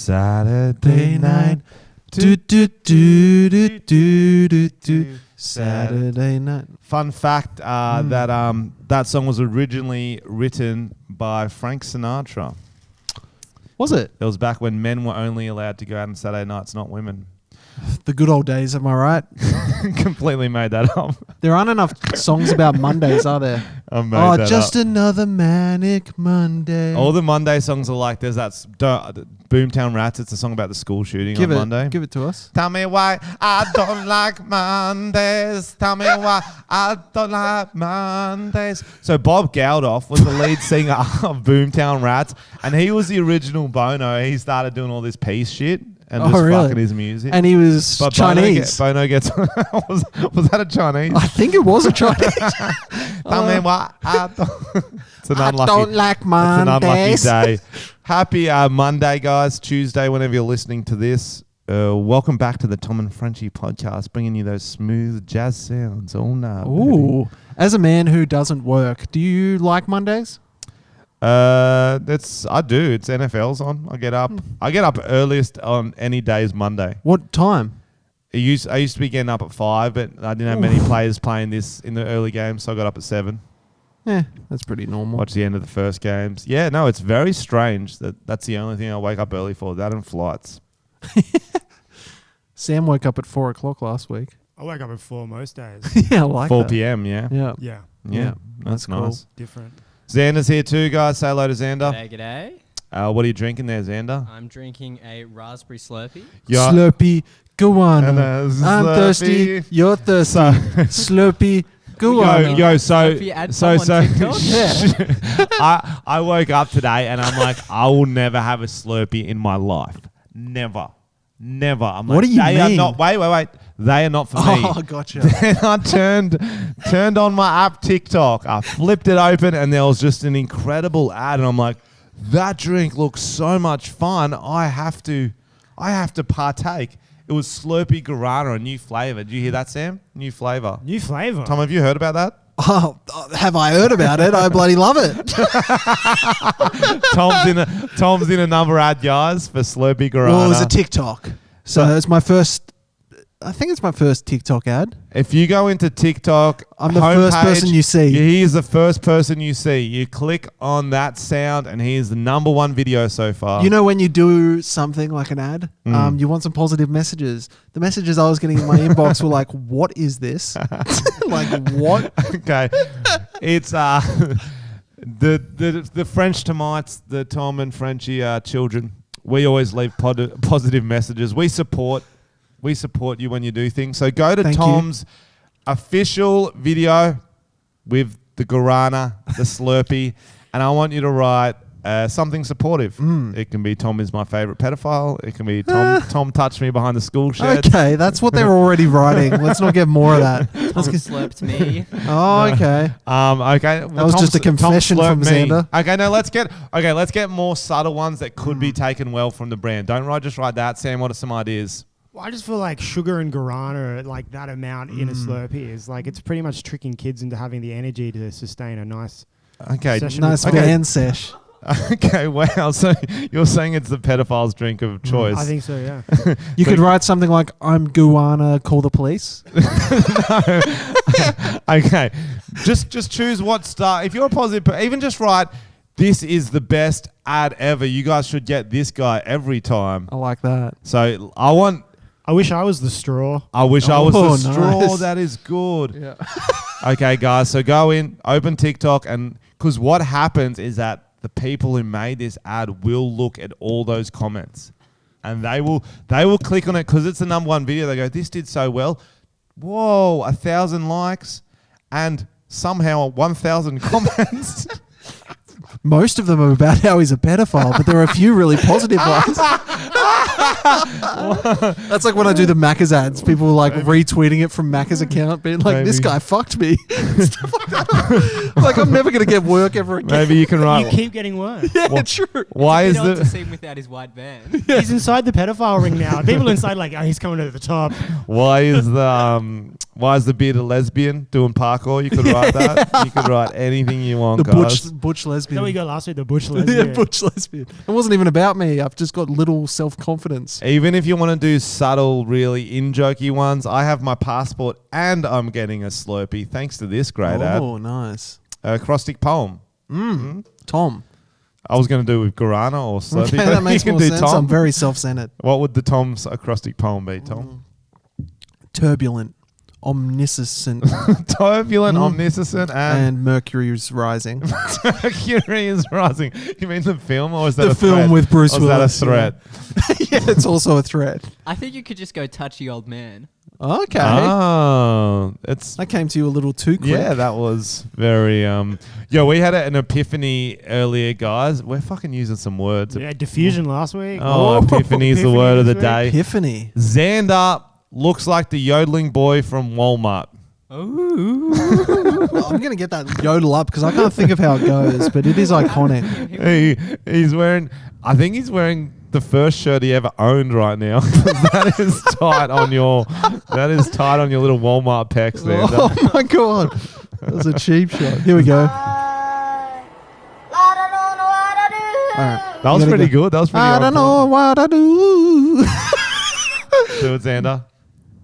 Saturday night. Do, do, do, do, do, do, do. Saturday night. Fun fact that song was originally written by Frank Sinatra. Was it? It was back when men were only allowed to go out on Saturday nights, not women. The good old days, am I right? Completely made that up. There aren't enough songs about Mondays, are there? I made that just up. another manic Monday. All the Monday songs are like, there's that Boomtown Rats. It's a song about the school shooting on Monday. Give it to us. Tell me why I don't like Mondays. Tell me why I don't like Mondays. So Bob Geldof was the lead singer of Boomtown Rats, and he was the original Bono. He started doing all this peace shit and just fucking his music. And he was Chinese. Bono gets was that a Chinese? I think it was a Chinese. Tell me why I don't. It's an unlucky. I don't like Mondays. It's an unlucky day. Happy Monday, guys. Tuesday, whenever you're listening to this. Welcome back to the Tom and Frenchie podcast, bringing you those smooth jazz sounds all night. Ooh. Baby. As a man who doesn't work, do you like Mondays? I do. It's NFL's on. I get up earliest on any day is Monday. What time? I used to be getting up at 5, but I didn't have many players playing this in the early game, so I got up at 7. Yeah, that's pretty normal. Watch the end of the first games. Yeah, no, it's very strange that's the only thing I wake up early for. That and flights. Sam woke up at 4 o'clock last week. I wake up at 4 most days. Yeah, I like 4 that. p.m., yeah? Yeah. That's nice. Cool. Different. Xander's here too, guys. Say hello to Xander. G'day. What are you drinking there, Xander? I'm drinking a raspberry Slurpee. Yeah. Slurpee, go on. I'm Slurpee. thirsty, you're thirsty. Slurpee, go on. I woke up today and I'm like, I will never have a Slurpee in my life. Never. I'm What like, do you they mean? Are not, wait. They are not for me. Oh, gotcha. Then I turned on my app TikTok. I flipped it open and there was just an incredible ad, and I'm like, that drink looks so much fun. I have to partake. It was Slurpee Guarana, a new flavor. Did you hear that, Sam? New flavor. New flavor. Tom, have you heard about that? Oh, have I heard about it? I bloody love it. Tom's in another ad, guys, for Slurpee Guarana. Well, it was a TikTok. So it's my first, I think it's my first TikTok ad. If you go into TikTok, I'm the first person you see. He is the first person you see. You click on that sound and he is the number one video so far. You know when you do something like an ad, you want some positive messages. The messages I was getting in my inbox were like, what is this? Like, what? Okay. It's the French Tomites, the Tom and Frenchie children. We always leave positive messages. We support you when you do things. So go to Tom's official video with the Guarana, the Slurpee, and I want you to write something supportive. It can be Tom is my favorite pedophile. It can be Tom touched me behind the school shed. Okay, that's what they're already writing. Let's not get more of that. Tom slurped me. Oh, okay. Okay. That was just a confession from Xander. Okay, no, let's get more subtle ones that could be taken well from the brand. Don't just write that. Sam, what are some ideas? Well, I just feel like sugar and guarana, like that amount in a Slurpee is like, it's pretty much tricking kids into having the energy to sustain a nice session. Nice band sesh. Okay, wow. So you're saying it's the pedophile's drink of choice? I think so, yeah. You could write something like, I'm Guana, call the police. No. Okay. Just choose what star. If you're a positive, even just write, this is the best ad ever. You guys should get this guy every time. I like that. So I wish I was the straw. I was the straw. Nice. That is good. Yeah. Okay, guys. So go in, open TikTok, and because what happens is that the people who made this ad will look at all those comments, and they will click on it because it's the number one video. They go, this did so well. Whoa, 1,000 likes and somehow 1,000 comments. Most of them are about how he's a pedophile, but there are a few really positive ones. That's like when I do the Macca's ads. People are like retweeting it from Macca's account, being like, this guy fucked me. Stuff like that. Like, I'm never going to get work ever again. Maybe you can write. You keep getting work. Yeah, true. Why is to see him without his white van. He's inside the pedophile ring now. People inside like, oh, he's coming to the top. Why is Why is the beard a lesbian doing parkour? You could write that. You could write anything you want, The guys. butch Is lesbian. that what you got last week? The Bush Yeah, lesbian. butch lesbian. It wasn't even about me. I've just got little self-confidence. Even if you want to do subtle, really in-jokey ones, I have my passport and I'm getting a Slurpee thanks to this great ad. Oh, nice. Acrostic poem. Tom. I was going to do with Guarana or Slurpee. Okay, but that makes you can more do sense. Tom. I'm very self-centered. What would the Tom's acrostic poem be, Tom? Turbulent. Omniscient. Turbulent, omniscient, and and Mercury is rising. Mercury is rising. You mean the film, or is that The a film threat? with Bruce Or is that a Willis, threat? Yeah, it's also a threat. I think you could just go touchy old man. Okay. Oh, it's That came to you a little too quick. yeah. That was very Yeah, we had an epiphany earlier, guys. We're fucking using some words. Yeah, diffusion last week. Oh, epiphany is the Epiphany word of the this day. Epiphany. Xander looks like the yodeling boy from Walmart. Ooh. I'm going to get that yodel up because I can't think of how it goes, but it is iconic. He's wearing. I think he's wearing the first shirt he ever owned right now. That is tight on your. That is tight on your little Walmart pecs, Xander. Oh my God. That was a cheap shot. Here we go. All right. That was You gotta pretty go. good. That was pretty. I on don't point. know what I do. Do it, Xander.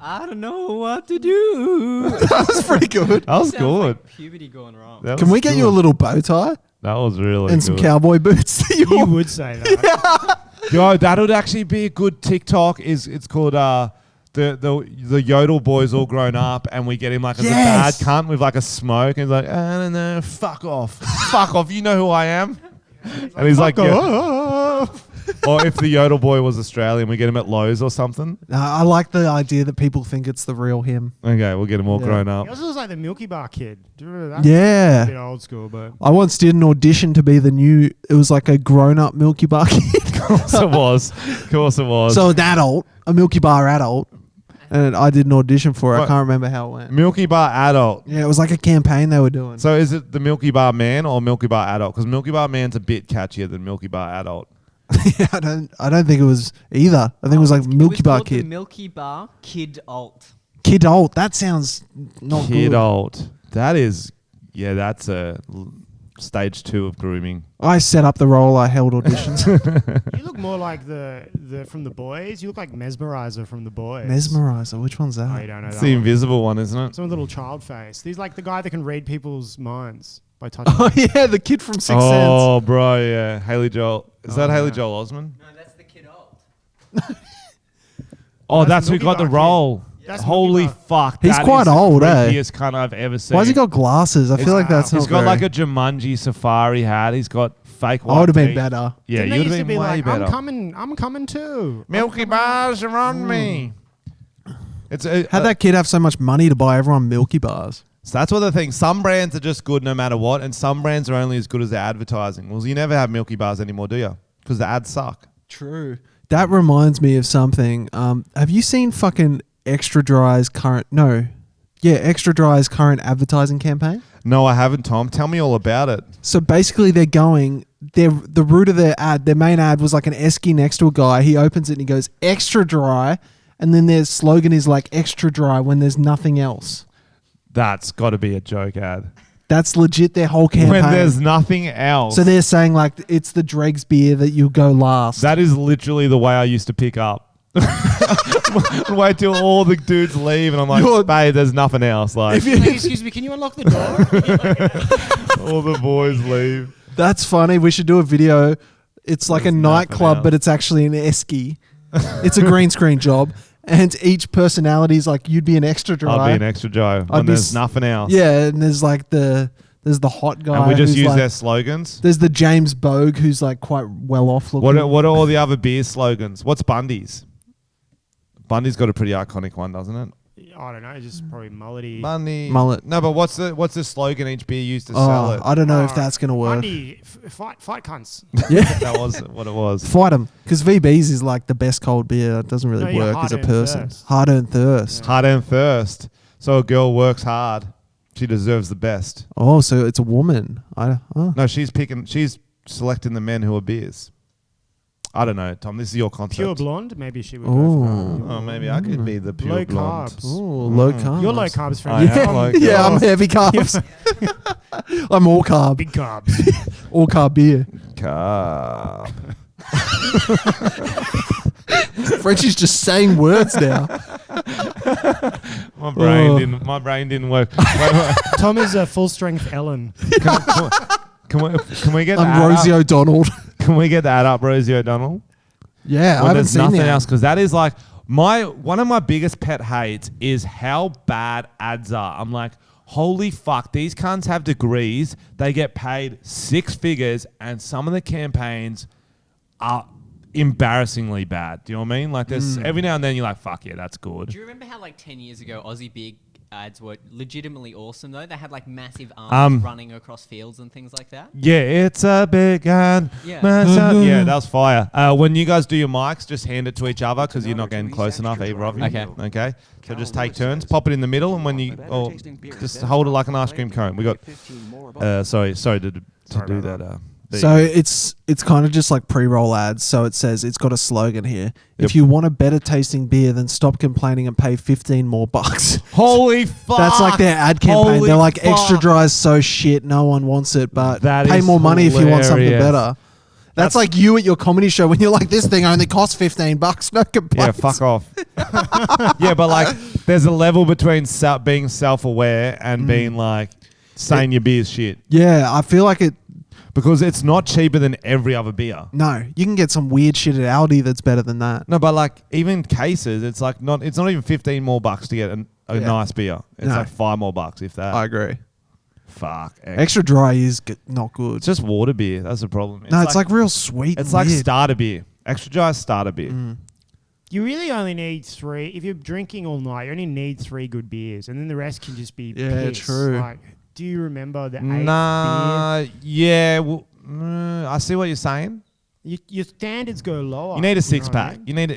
I don't know what to do. That was pretty good. That was Sounds good. like puberty going wrong. That Can was we get you a good. little bow tie That was really and some good. cowboy boots? that You you're- would say that. Yo, that would actually be a good TikTok. It's called the Yodel boys all grown up, and we get him like as Yes. a bad cunt with like a smoke, and he's like, I don't know, fuck off, fuck off. You know who I am. And he's like, yeah. Or if the Yodel boy was Australian, we get him at Lowe's or something. I like the idea that people think it's the real him. Okay, we'll get him all Yeah. grown He up. also looks like the Milky Bar kid. Do you remember that? Yeah. A bit old school, but I once did an audition to be the new. It was like a grown-up Milky Bar kid. Of course it was. Of course it was. So an adult, a Milky Bar adult, and I did an audition for it. I What? can't remember how it went. Milky Bar adult. Yeah, it was like a campaign they were doing. So is it the Milky Bar man or Milky Bar adult? Because Milky Bar man's a bit catchier than Milky Bar adult. Yeah, I don't think it was either. I think it was like Milky Bar called the kid. Milky Bar Kid Alt. Kid alt. That sounds not Kid good. old. That is, yeah, that's a stage 2 of grooming. I set up the role. I held auditions. you look more like the from the Boys. You look like Mesmerizer from the Boys. Mesmerizer. Which one's Oh, you that? don't know It's that the one. invisible one, isn't it? Some little child face. He's like the guy that can read people's minds by touching. Oh yeah, the kid from Sixth Sense. Oh, bro, yeah. Haley Joel. Is that Oh, Haley no. Joel Osment? No, that's the Kid Alt. Oh, That's that's the who Milky got the Bar kid. role. That's Holy Milky fuck. He's that quite is old, the eh? creepiest cunt I've ever seen. Why has he got glasses? I feel like that's He's not got very- like a Jumanji safari hat. He's got fake white I would have been teeth. better. Yeah, Didn't they you'd used to have be been way like, better. I'm coming too. Milky Bars are on me. It's How'd that kid have so much money to buy everyone Milky Bars? So that's what the thing. Some brands are just good no matter what, and some brands are only as good as their advertising. Well, you never have Milky Bars anymore, do you? Because the ads suck. True. That reminds me of something. Have you seen fucking Extra Dry's current? No. Yeah, Extra Dry's current advertising campaign. No, I haven't, Tom. Tell me all about it. So basically, the root of their ad, their main ad was like an esky next to a guy. He opens it and he goes, extra dry. And then their slogan is like extra dry when there's nothing else. That's got to be a joke ad. That's legit their whole campaign. When there's nothing else. So they're saying like it's the Dregs beer that you go last. That is literally the way I used to pick up. Wait till all the dudes leave and I'm like, You're- babe, there's nothing else. Like, Hey, excuse me, can you unlock the door? all the boys leave. That's funny. We should do a video. It's like There's a nothing nightclub, else. but it's actually an esky. It's a green screen job. And each personality is like you'd be an extra dry. I'll be an extra Joe I'd when be there's s- nothing else. Yeah, and there's like there's the hot guy. And we just who's use like, their slogans. There's the James Bogue who's like quite well off looking. What are all the other beer slogans? What's Bundy's? Bundy's got a pretty iconic one, doesn't it? I don't know, just probably mullety. Bundy. Mullet. No, but what's the slogan each beer used to sell it? I don't know if that's gonna work. Bundy, fight cunts. Yeah, That was what it was. fight them because VB's is like the best cold beer. It doesn't really No, yeah, work as a hard-earned person. thirst. Hard-earned thirst. Hard and thirst. So a girl works hard. She deserves the best. Oh, so it's a woman. No, she's selecting the men who are beers. I don't know, Tom. This is your concept. Pure blonde, maybe she would Ooh. go for Oh, maybe I could be the pure low blonde. carbs. Ooh, low carbs. You're low carbs, I friend. am low Yeah, carbs. I'm heavy carbs. I'm all carb. Big carbs. All carb beer. Carb. Frenchie's just saying words now. My brain Oh. didn't. My brain didn't work. Wait. Tom is a full strength Ellen. Can we get I'm that Rosie up? O'Donnell. Can we get that up, Rosie O'Donnell? Yeah, I When haven't there's seen nothing that. else, because that is like one of my biggest pet hates is how bad ads are. I'm like, holy fuck, these cunts have degrees. They get paid 6 figures, and some of the campaigns are embarrassingly bad. Do you know what I mean? Like, there's every now and then you're like, fuck yeah, that's good. Do you remember how like 10 years ago Aussie Big ads were legitimately awesome though? They had like massive arms running across fields and things like that. Yeah, it's a big gun. Yeah. Yeah, that was fire. When you guys do your mics, just hand it to each other because you're not getting close enough, either of you. Okay. Okay. So just take turns. Pop it in the middle, and when you just hold it like an ice cream cone. We got. Sorry to do that. So it's kind of just like pre-roll ads. So it says it's got a slogan here. Yep. If you want a better tasting beer, then stop complaining and pay 15 more bucks. Holy fuck! That's like their ad campaign. Holy They're like fuck. extra dry is so shit, no one wants it, but That pay is more money if you want something hilarious. better. That's like you at your comedy show when you're like, this thing only costs $15. No Yeah, complaints. fuck off. Yeah, but like, there's a level between being self-aware and being like saying your beer's shit, Yeah, I feel like it. because it's not cheaper than every other beer. No, you can get some weird shit at Aldi that's better than that. No, but like even cases, it's like not. It's not even 15 more bucks to get a Yeah. nice beer. It's No. like 5 more bucks if that. I agree. Fuck. Extra dry is not good. It's just water beer. That's the problem. No, it's like real sweet. it's and like weird. starter beer. Extra dry starter beer. You really only need 3. If you're drinking all night, you only need 3 good beers, and then the rest can just be Yeah, piss. true. Like, do you remember the 8th beer? Nah. Yeah. Well, I see what you're saying. Your standards go lower. You need a know 6-pack. what I mean?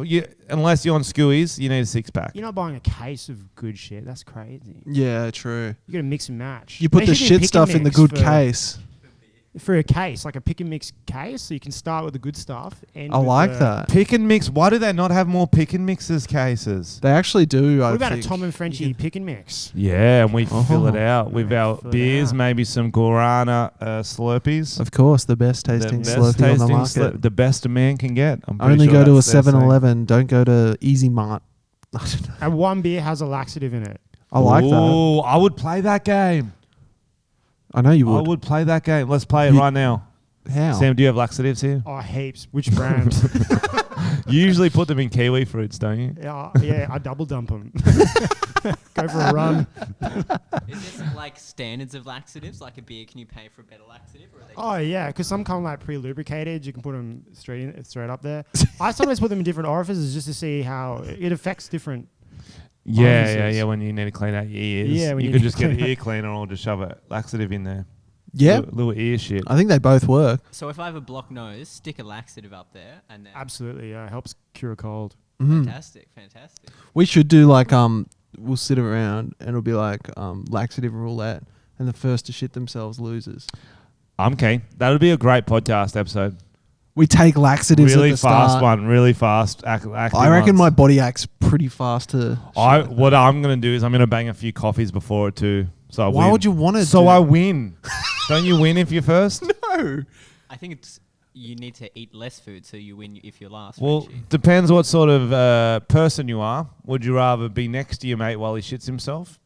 You need unless you're on skewies, you need a 6-pack. You're not buying a case of good shit. That's crazy. Yeah, true. You got to mix and match. You put They the should do shit pick and stuff in the mix good for- case. For a case, like a pick and mix case, so you can start with the good stuff. And I like that. Pick and mix. Why do they not have more pick and mixes cases? They actually do. What I about think. a Tom and Frenchie pick and mix? Yeah, and we fill it out with Yeah, our fill it beers, out. maybe some Guarana Slurpees. Of course, the best tasting Slurpee on the market. the best a man can get. I'm pretty Only sure go to a that's their saying. 7-Eleven. Don't go to Easy Mart. I don't know. And one beer has a laxative in it. I like that. Ooh, I would play that game. I know you I would. would play that game. Let's play it You- right now. How? Sam, do you have laxatives here? Oh, heaps. Which brand? You usually put them in kiwi fruits, don't you? yeah, I double dump them. Go for a run. Is this like standards of laxatives? Like a beer, can you pay for a better laxative? Or are they Oh yeah, because some come like pre-lubricated. You can put them straight up there. I sometimes put them in different orifices just to see how it affects different. Orifices. When you need to clean out your ears. Yeah, when you you could need just to get an clean ear cleaner or just shove a laxative in there. Yeah, Little ear shit. I think they both work. So if I have a blocked nose, stick a laxative up there, and then Absolutely, yeah, helps cure a cold. fantastic. We should do like we'll sit around and it'll be like laxative roulette, and the first to shit themselves loses. I'm keen. That would be a great podcast episode. We take laxatives Really at the fast start. one. Really fast. I reckon my body acts pretty fast to. What I'm gonna do is I'm gonna bang a few coffees before it too. So I Why win. would you want to? So I win. Don't you win if you're first? No. I think it's you need to eat less food so you win if you're last. Well, Frenchie. depends what sort of person you are. Would you rather be next to your mate while he shits himself?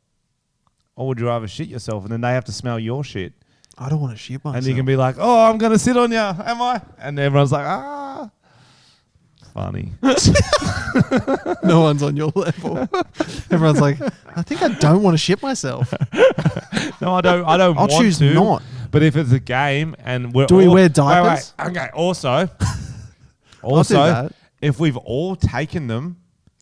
Or would you rather shit yourself and then they have to smell your shit? I don't want to shit myself. And you can be like, oh, I'm going to sit on you, am I? And everyone's like, ah. Funny. no one's on your level. Everyone's like, I think I don't want to shit myself. No, I don't I'll want choose to. not. But if it's a game and we're Do we all- wear diapers? Wait. Okay, also, I'll do that. if we've all taken them,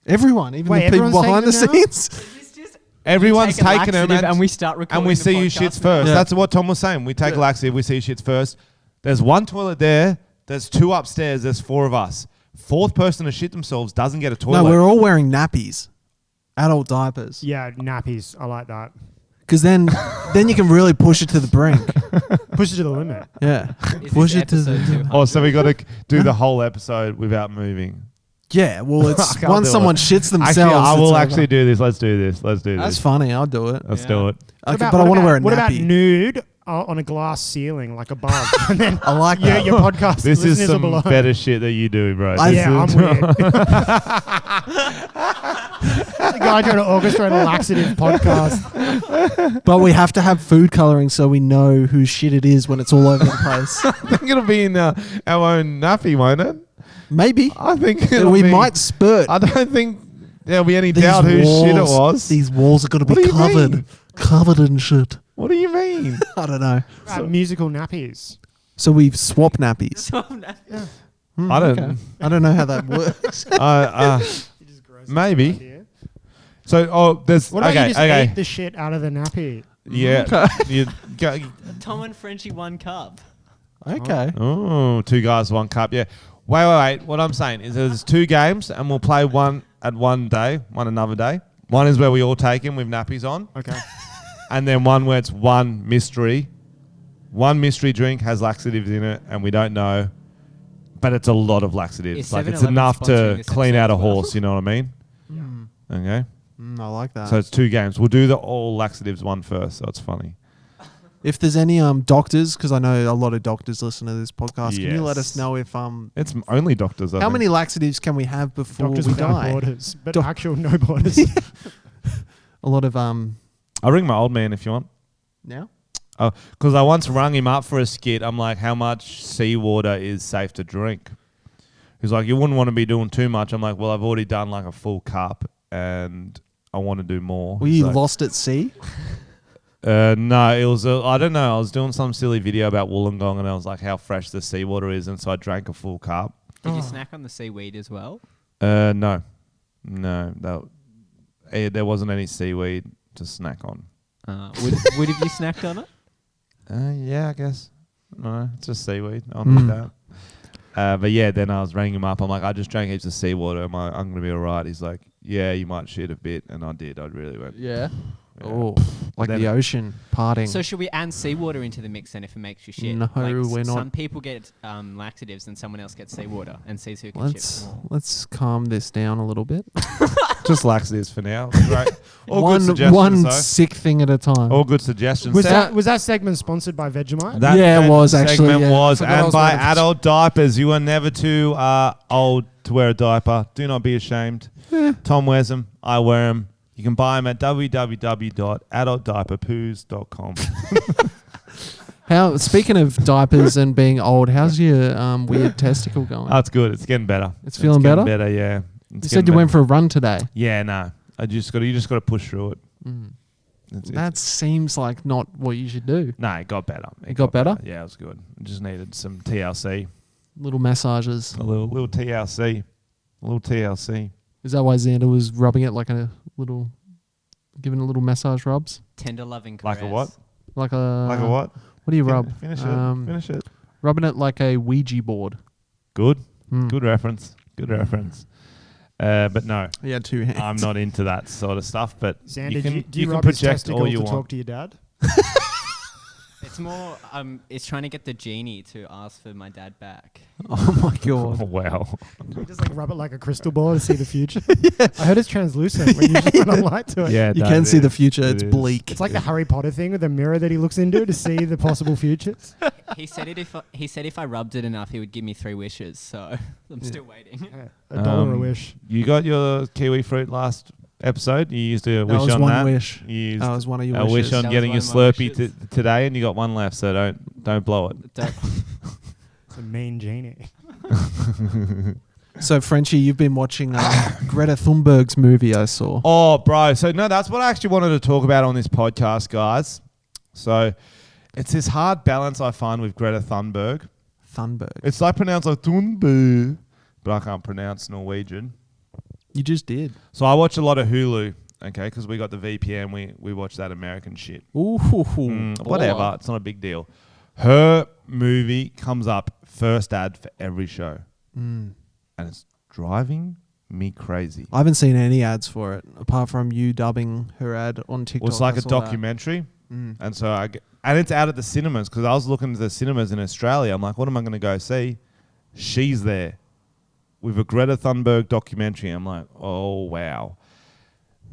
Everyone, even Wait, the people everyone's behind the taking them now? scenes. everyone's Take a taken them laxative and we start recording and we the see you podcast shits now. first. Yeah. That's what Tom was saying. We take Yeah. laxative, we see you shits first. There's one toilet there. There's 2 upstairs. There's 4 of us. 4th person to shit themselves doesn't get a toilet. No, we're all wearing nappies, adult diapers. Yeah, nappies. I like that. Because then you can really push it to the brink. Push it to the limit. Yeah. Is Push this it to the episode 200? Oh, so we got to do the whole episode without moving. Yeah, well, I it's can't once do someone it. shits themselves. Actually, I it's will over. actually do this. Let's do this. Let's do That's this. funny. I'll do it. Let's Yeah. do it. Okay, but I want to wear a What about nappy. nude on a glass ceiling, like above? And then I like your, that. your podcast This is listeners are some below. better shit that you do, bro. I- This Yeah, is- I'm weird. The guy trying to orchestrate a laxative podcast. But we have to have food coloring so we know whose shit it is when it's all over the place. I think it'll be in our own nappy, won't it? Maybe. I think it'll We be, might spurt. I don't think there'll be any These doubt whose shit it was. These walls are going to What be do you covered. mean? Covered in shit. What do you mean? I don't know. Musical nappies. So we've swapped nappies. So that- I don't. Okay. I don't know how that works. Maybe. So, there's What about okay, you just okay, eat the shit out of the nappy? yeah. You go, Tom and Frenchie 1 cup. Okay. oh, 2 guys, 1 cup. Yeah. Wait. What I'm saying is there's 2 games, and we'll play one at one day, one another day. One is where we all take him with nappies on, Okay. and then one where it's one mystery. One mystery drink has laxatives in it, and we don't know, but it's a lot of laxatives. Is Like it's 7-Eleven enough sponsoring to this clean episode out a as well? horse. You know what I mean? Okay. I like that. So it's 2 games. We'll do the all laxatives one first. So it's funny. if there's any doctors, because I know a lot of doctors listen to this podcast, can you let us Yes. know if It's only doctors. I how think. many laxatives can we have before Doctors we without die? borders, but Doc- actual no borders. A lot of I'll ring my old man if you want. now. Because I once rung him up for a skit. I'm like, how much seawater is safe to drink? He's like, you wouldn't want to be doing too much. I'm like, well, I've already done like a full cup and I want to do more. Were He's you like, lost at sea? No, it was, I don't know. I was doing some silly video about Wollongong and I was like, how fresh the seawater is. And so I drank a full cup. Did you Oh. snack on the seaweed as well? No. There wasn't any seaweed to snack on. Would have you snacked on it? Yeah, I guess. No, it's just seaweed. I'll need that. But yeah, then I was ringing him up. I'm like, I just drank heaps of seawater. I'm going to be all right. He's like, yeah, you might shit a bit. And I did. I really went. Yeah. Yeah. Oh, like Then- the ocean parting. So should we add seawater into the mix then if it makes you shit? No, we're not. Some people get laxatives and someone else gets seawater and sees who can shit more. let's calm this down a little bit. Just laxatives for now. Right. All one good suggestions, one though. sick thing at a time. All good suggestions. was That- that segment sponsored by Vegemite? Yeah, it was segment actually, yeah. was, Forgot I and was by one of the- adult diapers. You are never too old to wear a diaper. Do not be ashamed. Tom wears them. I wear them. You can buy them at www.adultdiaperpoos.com. How speaking of diapers and being old, how's your weird testicle going? That's good. It's getting better. It's feeling getting better? Better, yeah. You said you went for a run today. Yeah, no. You just got to push through it. That seems like not what you should do. No, it got better. It got better? Yeah, it was good. It just needed some TLC. Little massages. A little TLC. A little TLC. Is that why Xander was rubbing it like a little, giving a little massage rubs? Tender loving Like caress. a what? Like a Like a what? What do you rub? Finish it. Finish it. Rubbing it like a Ouija board. Good. Mm. Good reference. Good reference. But no, Yeah, 2 hands. I'm not into that sort of stuff. But Xander, you can, do you can rub his project testicle all you to want. talk to your dad? It's more, it's trying to get the genie to ask for my dad back. Oh my Oh, god. wow. You just like rub it like a crystal ball to see the future. I heard it's translucent when you just put a light to it. Yeah, You no, can it see the is. future. It It's is. bleak. It's like the Harry Potter thing with the mirror that he looks into to see the possible futures. He said if I rubbed it enough, he would give me 3 wishes. So I'm still waiting. Yeah, $1 a wish. You got your kiwi fruit last episode. You used a That wish was on one that. wish. You used That was one of your a wishes. wish on That was getting one a of my Slurpee wishes. today, and you got one left. So don't blow it. Don't- It's a mean genie. So Frenchie, you've been watching Greta Thunberg's movie. I saw. Oh, bro. So, no, that's what I actually wanted to talk about on this podcast, guys. So, it's this hard balance I find with Greta Thunberg. Thunberg. It's like pronounced like Thunberg, but I can't pronounce Norwegian. You just did. So, I watch a lot of Hulu, okay, because we got the VPN. We watch that American shit. Ooh. Whatever. It's not a big deal. Her movie comes up first ad for every show. Mm. And it's driving me crazy. I haven't seen any ads for it apart from you dubbing her ad on TikTok. Well, it's like I a saw that. documentary. Mm. And so and it's out at the cinemas because I was looking at the cinemas in Australia. I'm like, what am I going to go see? She's there with a Greta Thunberg documentary. I'm like, oh, wow.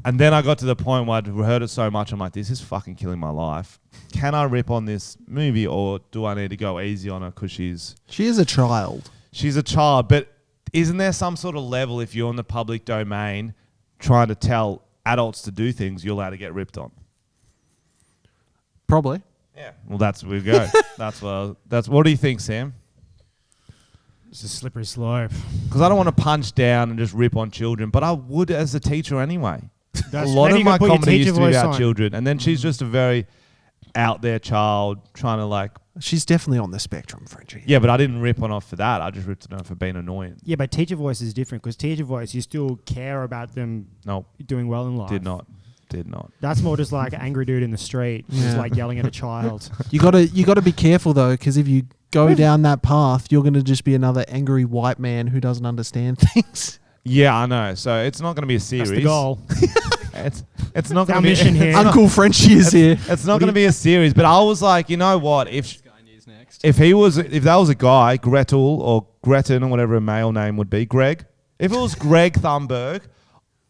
And then I got to the point where I'd heard it so much. I'm like, this is fucking killing my life. Can I rip on this movie or do I need to go easy on her because She is a child. she's a child? But isn't there some sort of level if you're in the public domain trying to tell adults to do things, you're allowed to get ripped on? Probably. Yeah. Well, that's where we go. What do you think, Sam? It's a slippery slope. Because I don't want to punch down and just rip on children, but I would as a teacher anyway. That's A lot maybe of you my gotta put your comedy teacher used to be voice about on. children, and then she's just a very out there child trying to like. She's definitely on the spectrum, Frenchie. Yeah, but I didn't rip on her for that. I just ripped on her for being annoying. Yeah, but teacher voice is different because teacher voice, you still care about them Nope, doing well in life. did not. That's more just like an angry dude in the street, just Yeah. like yelling at a child. You gotta be careful though, because if you go down that path, you're gonna just be another angry white man who doesn't understand things. Yeah, I know. So it's not going to be a series. That's the goal. It's not going Our to be. mission here. Uncle Frenchie is here. It's not going to be a series. But I was like, you know what? Sky News next. If that was a guy, Gretel or Gretchen or whatever a male name would be, Greg. If it was Greg Thunberg,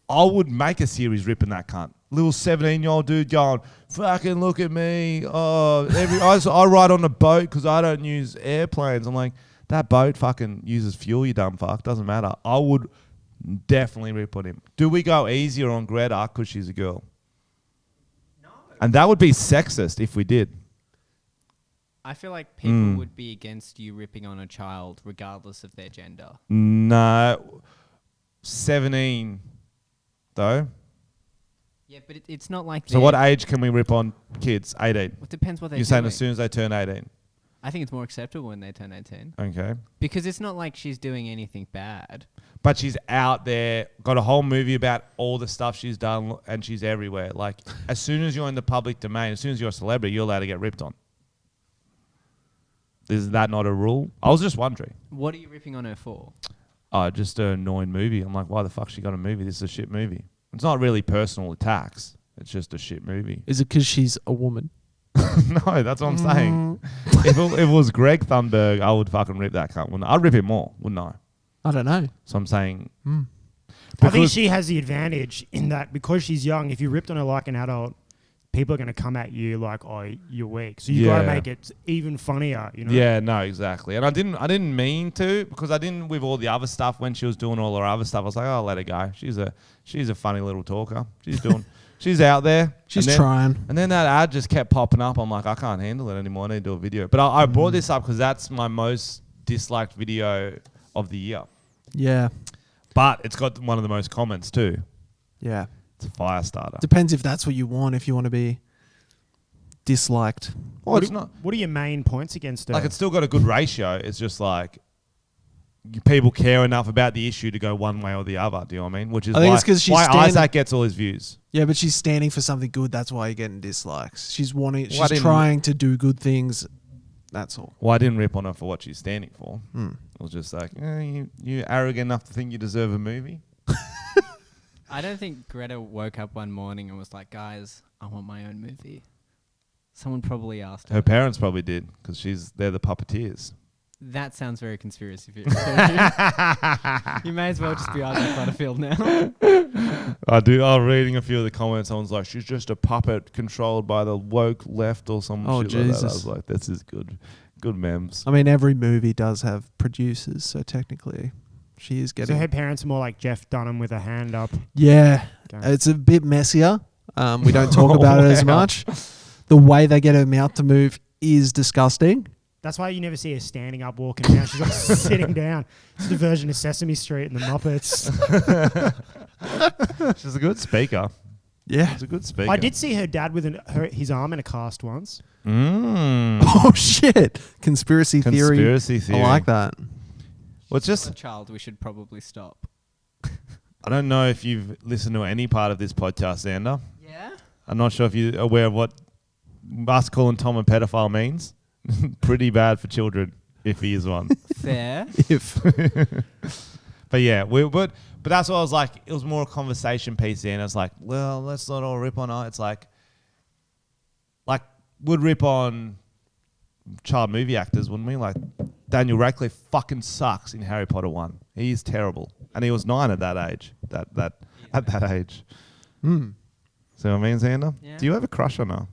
I would make a series ripping that cunt. Little 17-year-old dude going, fucking look at me. Oh, I ride on a boat because I don't use airplanes. I'm like, that boat fucking uses fuel, you dumb fuck. Doesn't matter. I would definitely rip on him. Do we go easier on Greta because she's a girl? No. And that would be sexist if we did. I feel like people would be against you ripping on a child regardless of their gender. No. 17, though. Yeah, but it's not like So what age can we rip on kids? 18. It depends what they're You're saying doing. as soon as they turn 18. I think it's more acceptable when they turn 18. Okay. Because it's not like she's doing anything bad. But she's out there, got a whole movie about all the stuff she's done, and she's everywhere. Like, as soon as you're in the public domain, as soon as you're a celebrity, you're allowed to get ripped on. Is that not a rule? I was just wondering. What are you ripping on her for? Oh, just an annoying movie. I'm like, why the fuck she got a movie? This is a shit movie. It's not really personal attacks. It's just a shit movie. Is it because she's a woman? No, that's what I'm saying. If it was Greg Thunberg, I would fucking rip that cunt. I'd rip him more, wouldn't I? I don't know. So I'm saying... I think Because- she has the advantage in that because she's young, if you ripped on her like an adult, people are going to come at you like, oh, you're weak. So you got to Yeah. make it even funnier, you know? Yeah, no, exactly. And I didn't mean to, because I didn't with all the other stuff when she was doing all her other stuff. I was like, oh, let her go. She's a funny little talker. She's out there. She's And then- trying. And then that ad just kept popping up. I'm like, I can't handle it anymore. I need to do a video. But I brought this up because that's my most disliked video of the year. Yeah. But it's got one of the most comments too. Yeah. It's a fire starter. Depends if that's what you want, if you want to be disliked. Well, it's not. What are your main points against her? Like, it's still got a good ratio. It's just like people care enough about the issue to go one way or the other. Do you know what I mean? Which is I think why, it's 'cause she's why standing- Isaac gets all his views. Yeah, but she's standing for something good. That's why you're getting dislikes. She's Why she's didn't- trying to do good things. That's all. Well, I didn't rip on her for what she's standing for. Hmm. It was just like, you arrogant enough to think you deserve a movie? I don't think Greta woke up one morning and was like, guys, I want my own movie. Someone probably asked her. Her parents probably did, because they're the puppeteers. That sounds very conspiracy theory. You may as well just be Isaac Butterfield now. I'm reading a few of the comments. Someone's like, she's just a puppet controlled by the woke left or some Oh, shit like that. I Jesus. was like, this is good. Good memes. I mean, every movie does have producers, so technically she is so getting... her parents are more like Jeff Dunham with a hand up. Yeah. Okay. It's a bit messier. We don't talk about it as Wow. much. The way they get her mouth to move is disgusting. That's why you never see her standing up, walking down. She's like sitting down. It's the version of Sesame Street and the Muppets. She's a good speaker. Yeah. She's a good speaker. I did see her dad with his arm in a cast once. Oh, shit. Conspiracy theory. Conspiracy theory. I like that. Well, it's As a just, child, we should probably stop. I don't know if you've listened to any part of this podcast, Xander. Yeah? I'm not sure if you're aware of what us calling Tom a pedophile means. Pretty bad for children, if he is one. Fair. If But yeah, but that's what I was like. It was more a conversation piece there, and I was like, well, let's not all rip on it. It's like would rip on child movie actors, wouldn't we? Like Daniel Radcliffe fucking sucks in Harry Potter 1. He is terrible, and he was 9 at that age. At that age. Mm. See what I mean, Xander? Yeah. Do you have a crush on her?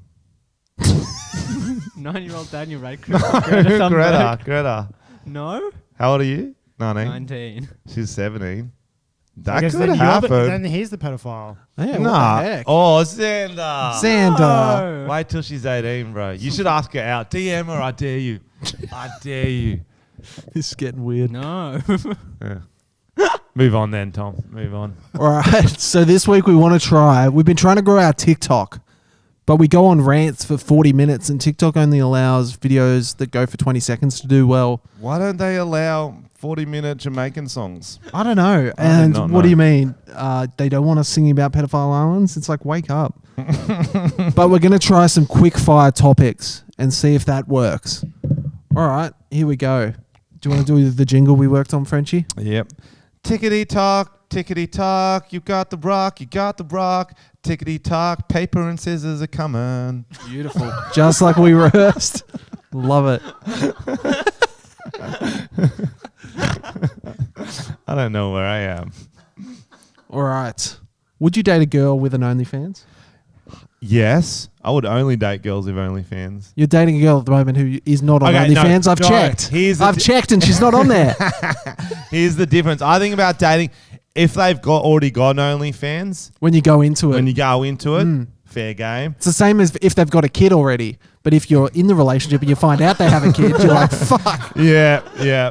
9-year-old Daniel Radcliffe. Greta Thunberg. Greta. No? How old are you? 19. 19. She's 17. I That guess could then happen. then he's the pedophile. Yeah, Nah. what the heck? Oh, Xander. Xander. Wait till she's 18, bro. You should ask her out. DM her, I dare you. I dare you. This is getting weird. No. Yeah. Move on then, Tom. Move on. All right. So this week we want to try. We've been trying to grow our TikTok, but we go on rants for 40 minutes, and TikTok only allows videos that go for 20 seconds to do well. Why don't they allow 40-minute Jamaican songs? I don't know. I did And not what do know. you mean? They don't want us singing about pedophile islands? It's like, wake up. But we're going to try some quick fire topics and see if that works. All right. Here we go. Do you want to do the jingle we worked on, Frenchie? Yep. Tickety talk, you got the rock, tickety talk, paper and scissors are coming. Beautiful. Just like we rehearsed. Love it. I don't know where I am. All right. Would you date a girl with an OnlyFans? Yes, I would only date girls with OnlyFans. You're dating a girl at the moment who is not on Okay, no, OnlyFans. I've no, checked. here's the I've checked and she's not on there. Here's the difference. I think about dating, if they've already got an OnlyFans, When you go into it. when you go into it, Mm. fair game. It's the same as if they've got a kid already. But if you're in the relationship and you find out they have a kid, you're like, fuck. Yeah.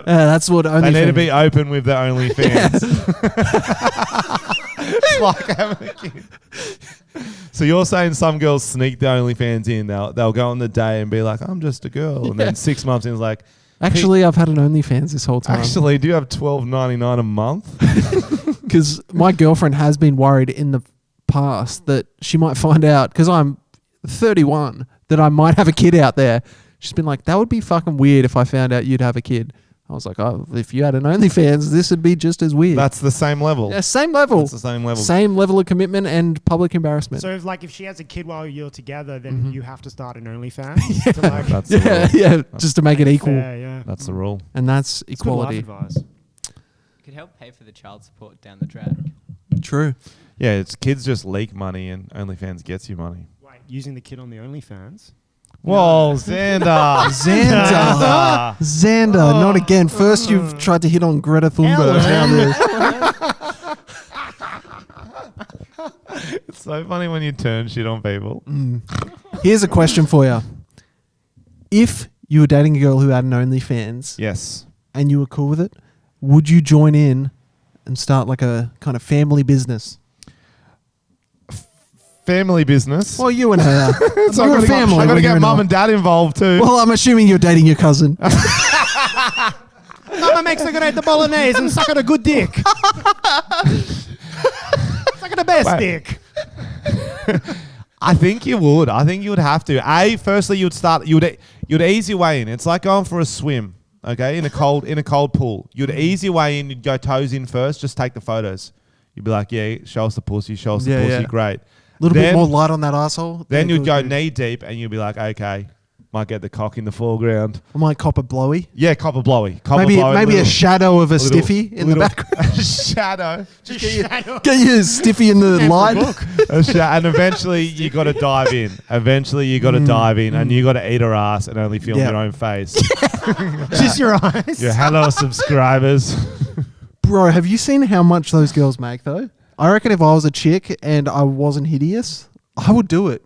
That's what OnlyFans. They need to be open with the OnlyFans. It's like having a kid. So you're saying some girls sneak the OnlyFans in. They'll go on the day and be like, I'm just a girl. And then 6 months in, it's like, Actually, I've had an OnlyFans this whole time. actually, do you have $12.99 a month? Because my girlfriend has been worried in the past that she might find out, because I'm 31, that I might have a kid out there. She's been like, that would be fucking weird if I found out you'd have a kid. I was like, oh, if you had an OnlyFans, this would be just as weird. That's the same level. Yeah, same level. That's the same level. Same level of commitment and public embarrassment. So if she has a kid while you're together, then you have to start an OnlyFans. to like, That's the rule. yeah, just to make it equal. fair, yeah. That's the rule. And that's It's good life equality. advice. Could help pay for the child support down the track. True. Yeah, it's kids just leak money and OnlyFans gets you money. Wait, using the kid on the OnlyFans? Whoa, Xander. Xander. Xander, not again. First you've tried to hit on Greta Thunberg. Now this. It's so funny when you turn shit on people. Here's a question for you. If you were dating a girl who had an OnlyFans Yes. and you were cool with it, would you join in and start like a kind of family business? Family business. Well, you and her. So You're I a family. gotta when get you're mum not. and dad involved too. Well, I'm assuming you're dating your cousin. Mama makes a good the bolognese and suck at a good dick. Suck at the best Wait. dick. I think you would. I think you would have to. Firstly, you'd ease your way in. It's like going for a swim, okay, in a cold pool. You'd ease your way in. You'd go toes in first. Just take the photos. You'd be like, yeah, show us the pussy. Show us the Yeah, pussy. yeah. Great. A little bit Then- more light on that asshole. Then Yeah, you'd go good. knee deep, and you'd be like, okay, might get the cock in the foreground. I might cop a blowy. Yeah, copper blowy. Maybe a little- shadow of a little- stiffy in the little background. shadow. Get your stiffy in the light. And eventually you got to dive in. Eventually you got to dive in, and you got to eat her ass and only film Yeah. your own face. Just your eyes. Your hello subscribers. Bro, have you seen how much those girls make though? I reckon if I was a chick and I wasn't hideous, I would do it.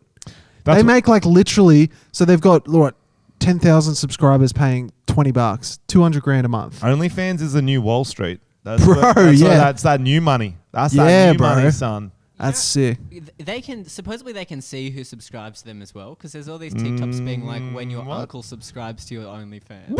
That's They make like literally, so they've got what 10,000 subscribers paying $20, 200 grand a month. OnlyFans is the new Wall Street. That's Bro, yeah. That's that new money. That's Yeah, that new bro. money, son. That's sick. They can supposedly they can see who subscribes to them as well, because there's all these TikToks being like when your what? uncle subscribes to your OnlyFans,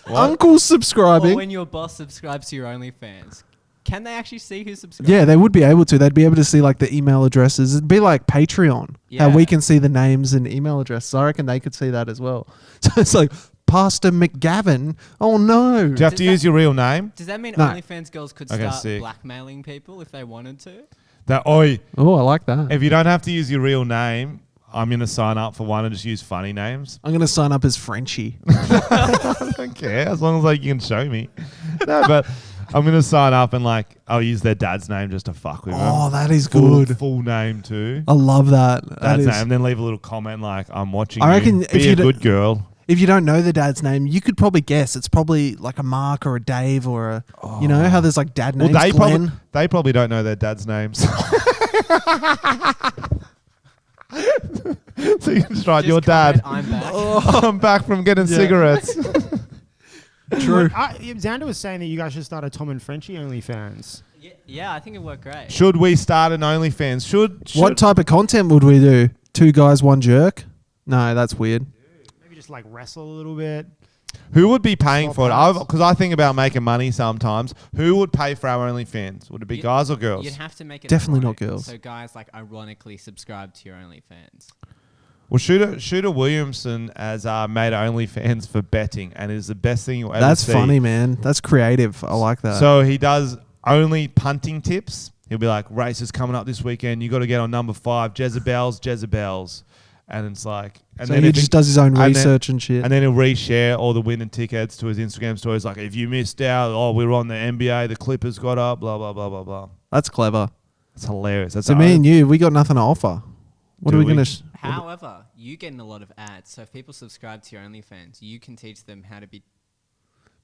What? Uncle or subscribing. when your boss subscribes to your OnlyFans. Can they actually see who subscribes? Yeah, they would be able to. They'd be able to see like the email addresses. It'd be like Patreon. How Yeah. we can see the names and email addresses. I reckon they could see that as well. So it's like Pastor McGavin. Oh no. Do you have to use your real name? Does that mean No. OnlyFans girls could Okay, start sick. blackmailing people if they wanted to? Oi, Oh, I like that. if you don't have to use your real name, I'm going to sign up for one and just use funny names. I'm gonna sign up as Frenchie. I don't care as long as like you can show me. No, but I'm going to sign up and like I'll use their dad's name just to fuck with Oh, them. that is good. Full name too. I love that. That Dad's is. name. And then leave a little comment like I'm watching I reckon you. if Be you a d- good girl. If you don't know the dad's name, you could probably guess. It's probably like a Mark or a Dave or a, you know how there's like dad names. Well, Glenn. they probably don't know their dad's names. So you can just write Just your dad. comment, I'm back. I'm back from getting cigarettes. True. Xander was saying that you guys should start a Tom and Frenchie OnlyFans. Yeah, I think it worked great. Should we start an OnlyFans? Should What type of content would we do? 2 guys, 1 jerk? No, that's weird. Maybe just like wrestle a little bit. Who would be paying for it? Swap Because I think about making money sometimes. Who would pay for our OnlyFans? Would it be You- guys or girls? You'd have to make it Definitely not ironic. girls. So guys like ironically subscribe to your OnlyFans. Well, Shooter Williamson has made OnlyFans for betting, and it is the best thing you'll ever That's see. funny, man. That's creative. I like that. So he does only punting tips. He'll be like, races coming up this weekend. You got to get on number 5, Jezebels. And it's like... And So he if just does his own and then- research and shit. And then he'll reshare all the winning tickets to his Instagram stories. Like, if you missed out, we were on the NBA, the Clippers got up, blah, blah, blah, blah, blah. That's clever. It's hilarious. That's So me and you, we got nothing to offer. What Do are we we? going to... However, you get in a lot of ads. So if people subscribe to your OnlyFans, you can teach them how to be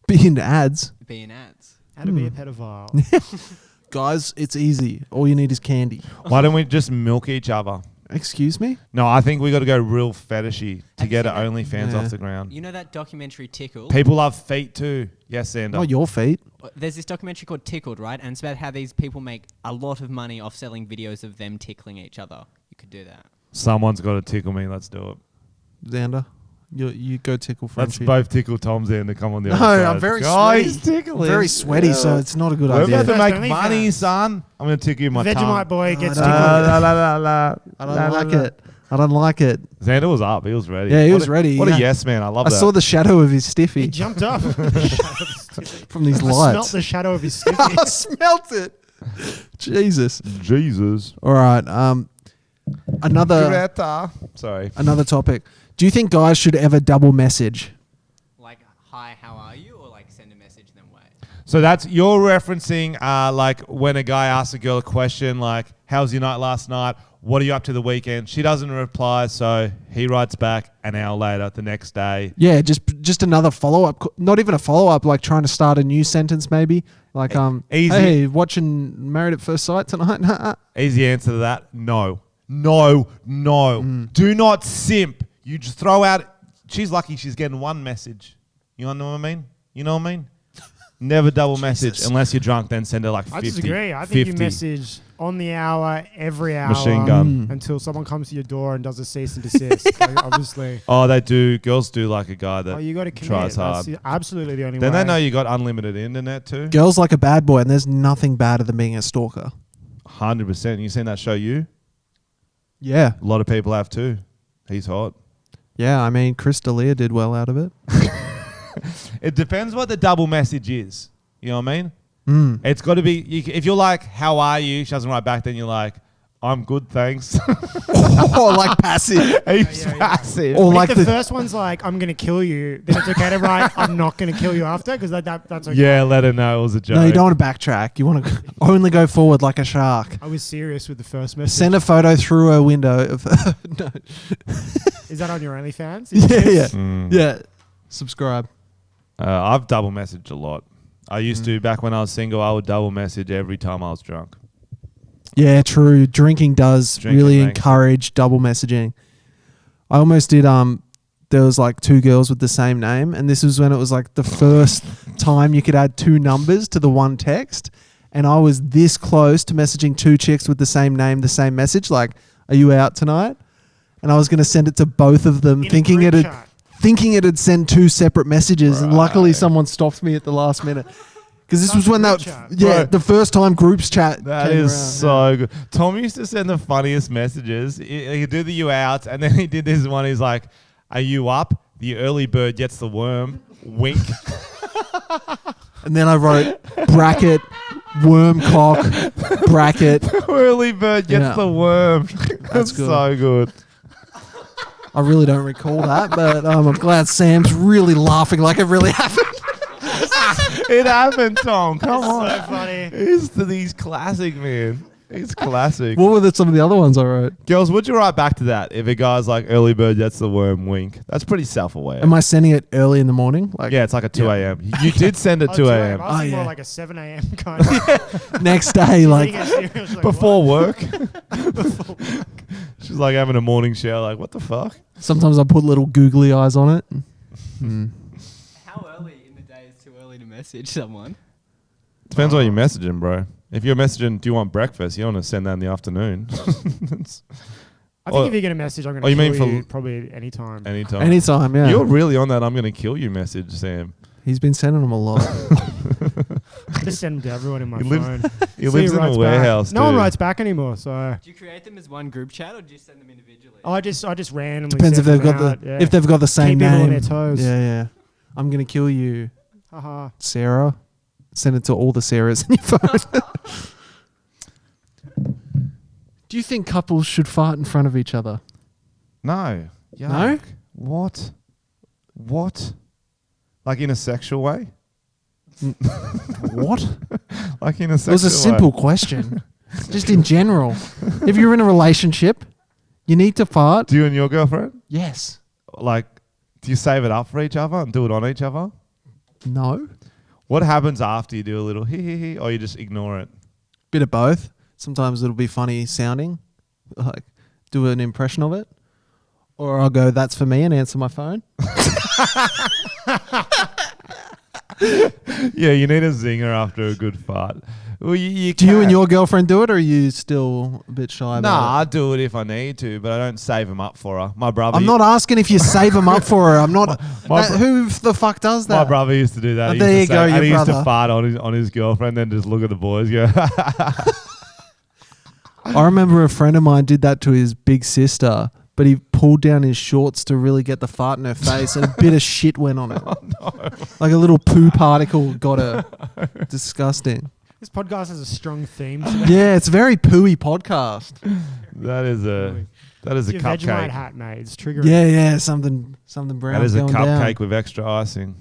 Be into ads. in ads. How to be Hmm. a pedophile. Guys, it's easy. All you need is candy. Why don't we just milk each other? Excuse me? No, I think we got to go real fetishy to Have you get seen our that? OnlyFans Yeah. off the ground. You know that documentary Tickled? People love feet too. Yes, Sander. Not your feet. There's this documentary called Tickled, right? And it's about how these people make a lot of money off selling videos of them tickling each other. You could do that. Someone's got to tickle me. Let's do it. Xander, you go tickle Let's Frenchie. both tickle Tom Zander. Come on the No, other side. I'm very Oh, sweaty. he's tickling. I'm very sweaty, so it's not a good We're idea. about to First make money, OnlyFans. son. I'm going to tickle you in my Vegemite tongue. boy gets no, tickled. La, la, la, la. I don't like it. I don't like it. Xander was up. He was ready. Yeah, he What was ready, What yeah. a yes man. I love I that. saw the shadow of his He stiffy jumped up. from these I smelt lights. the shadow of his stiffy. I smelt it. Jesus. Jesus. All right. Another Greta. Sorry. another topic. Do you think guys should ever double message? Like, hi, how are you? Or like send a message then wait. So you're referencing like when a guy asks a girl a question like, how's your night last night? What are you up to the weekend? She doesn't reply, so he writes back an hour later, the next day. Yeah, just another follow up. Not even a follow up. Like trying to start a new sentence, maybe. Like Easy. Hey, watching Married at First Sight tonight. Easy answer to that, no. No. Do not simp. You just throw out, she's lucky she's getting one message. You know what I mean? You know what I mean? Never double message unless you're drunk, then send her like 50. I disagree. I think you 50. message on the hour, every hour. Machine gun. Until someone comes to your door and does a cease and desist. Like, obviously. Oh, they do. Girls do like a guy that Oh, you got to commit. tries That's hard. absolutely the only Then way. they know you got unlimited internet too. Girls like a bad boy, and there's nothing badder than being a stalker. 100%. You seen that show, You? Yeah. A lot of people have too. He's hot. Yeah, I mean, Chris D'Elia did well out of it. It depends what the double message is. You know what I mean? Mm. It's got to be, if you're like, how are you? She doesn't write back, then you're like, I'm good, thanks. Or like passive. He's yeah. passive. Or If like the the first one's like, I'm going to kill you, then it's okay to write, I'm not going to kill you after, because that's okay. Yeah, let her know it was a joke. no, you don't want to backtrack. You want to only go forward like a shark. I was serious with the first message. Send a photo through a window. Of no. Is that on your OnlyFans? Yeah. Mm. Yeah. Subscribe. I've double messaged a lot. I used to, back when I was single, I would double message every time I was drunk. Yeah, true. Drinking does Drinking really makes encourage double messaging. I almost did. There was like 2 girls with the same name, and this was when it was like the first time you could add 2 numbers to the one text, and I was this close to messaging 2 chicks with the same name, the same message, like, "Are you out tonight?" And I was going to send it to both of them, In a thinking group it chat. had sent 2 separate messages, and luckily Right. someone stopped me at the last minute. Because this Such was a when group that, chat. yeah, Bro. the first time groups chat. That came is around. so good. Tom used to send the funniest messages. He'd do the you out, and then he did this one. He's like, are you up? the early bird gets the worm. Wink. And then I wrote bracket worm cock bracket. Early bird gets Yeah. the worm. That's good. so good. I really don't recall that, but I'm glad Sam's really laughing like it really happened. It happened, Tom. Come on. So funny. He's classic, man. He's classic. What were some of the other ones I wrote? Girls, would you write back to that if a guy's like early bird gets the worm? Wink. That's pretty self-aware. Am I sending it early in the morning? Like Yeah, it's like a 2 a.m. You did send it 2 a.m. I was Oh, more yeah. like a 7 a.m. kind of. next day, like Eating a cereal, she's like, Before work. Before work. She's like having a morning shower. Like, what the fuck? sometimes I put little googly eyes on it. Mm. How early in the day is too early to message someone? Depends what you're messaging, bro. If you're messaging, do you want breakfast? You don't want to send that in the afternoon. I think if you get a message, I'm going to you kill mean you for- probably anytime. Anytime. Anytime, yeah. You're really on that I'm going to kill you message, Sam. He's been sending them a lot. I just send them to everyone in my He lives- phone. He See lives who in a writes warehouse, back. No one dude. writes back anymore, so Do you create them as one group chat or do you send them individually? I just randomly Depends if send they've them got out, the yeah. if they've got the same Keep people name. on their toes. Yeah, yeah. I'm gonna kill you, Haha. Sarah. Send it to all the Sarahs in your phone. Do you think couples should fart in front of each other? No. No? Yuck. What? What? Like in a sexual way? What? Like in a It sexual was a simple question. Just in general. If you're in a relationship, you need to fart. Do you and your girlfriend? Yes. Like, do you save it up for each other and do it on each other? No. What happens after you do a little hee hee hee, or you just ignore it? Bit of both. Sometimes it'll be funny sounding, like do an impression of it. Or I'll go, that's for me, and answer my phone. Yeah, you need a zinger after a good fart. Well, you Do you can. and your girlfriend do it, or are you still a bit shy Nah, about I do it if I need to, but I don't save them up for her. My brother. it? I'm not asking if you save them up for her. I'm not. My who the fuck does that? My brother used to do that. Oh, He there used to you go, say- your and he used to brother. fart on his girlfriend, then just look at the boys. Go. I remember a friend of mine did that to his big sister, but he pulled down his shorts to really get the fart in her face, and a bit of shit went on it. Like a little poo particle got her. Disgusting. This podcast has a strong theme. Yeah, it's a very pooey podcast. That is a Your Vegemite cupcake. hat, mate. It's triggering. Yeah, yeah, something brown. That is a going cupcake down. with extra icing.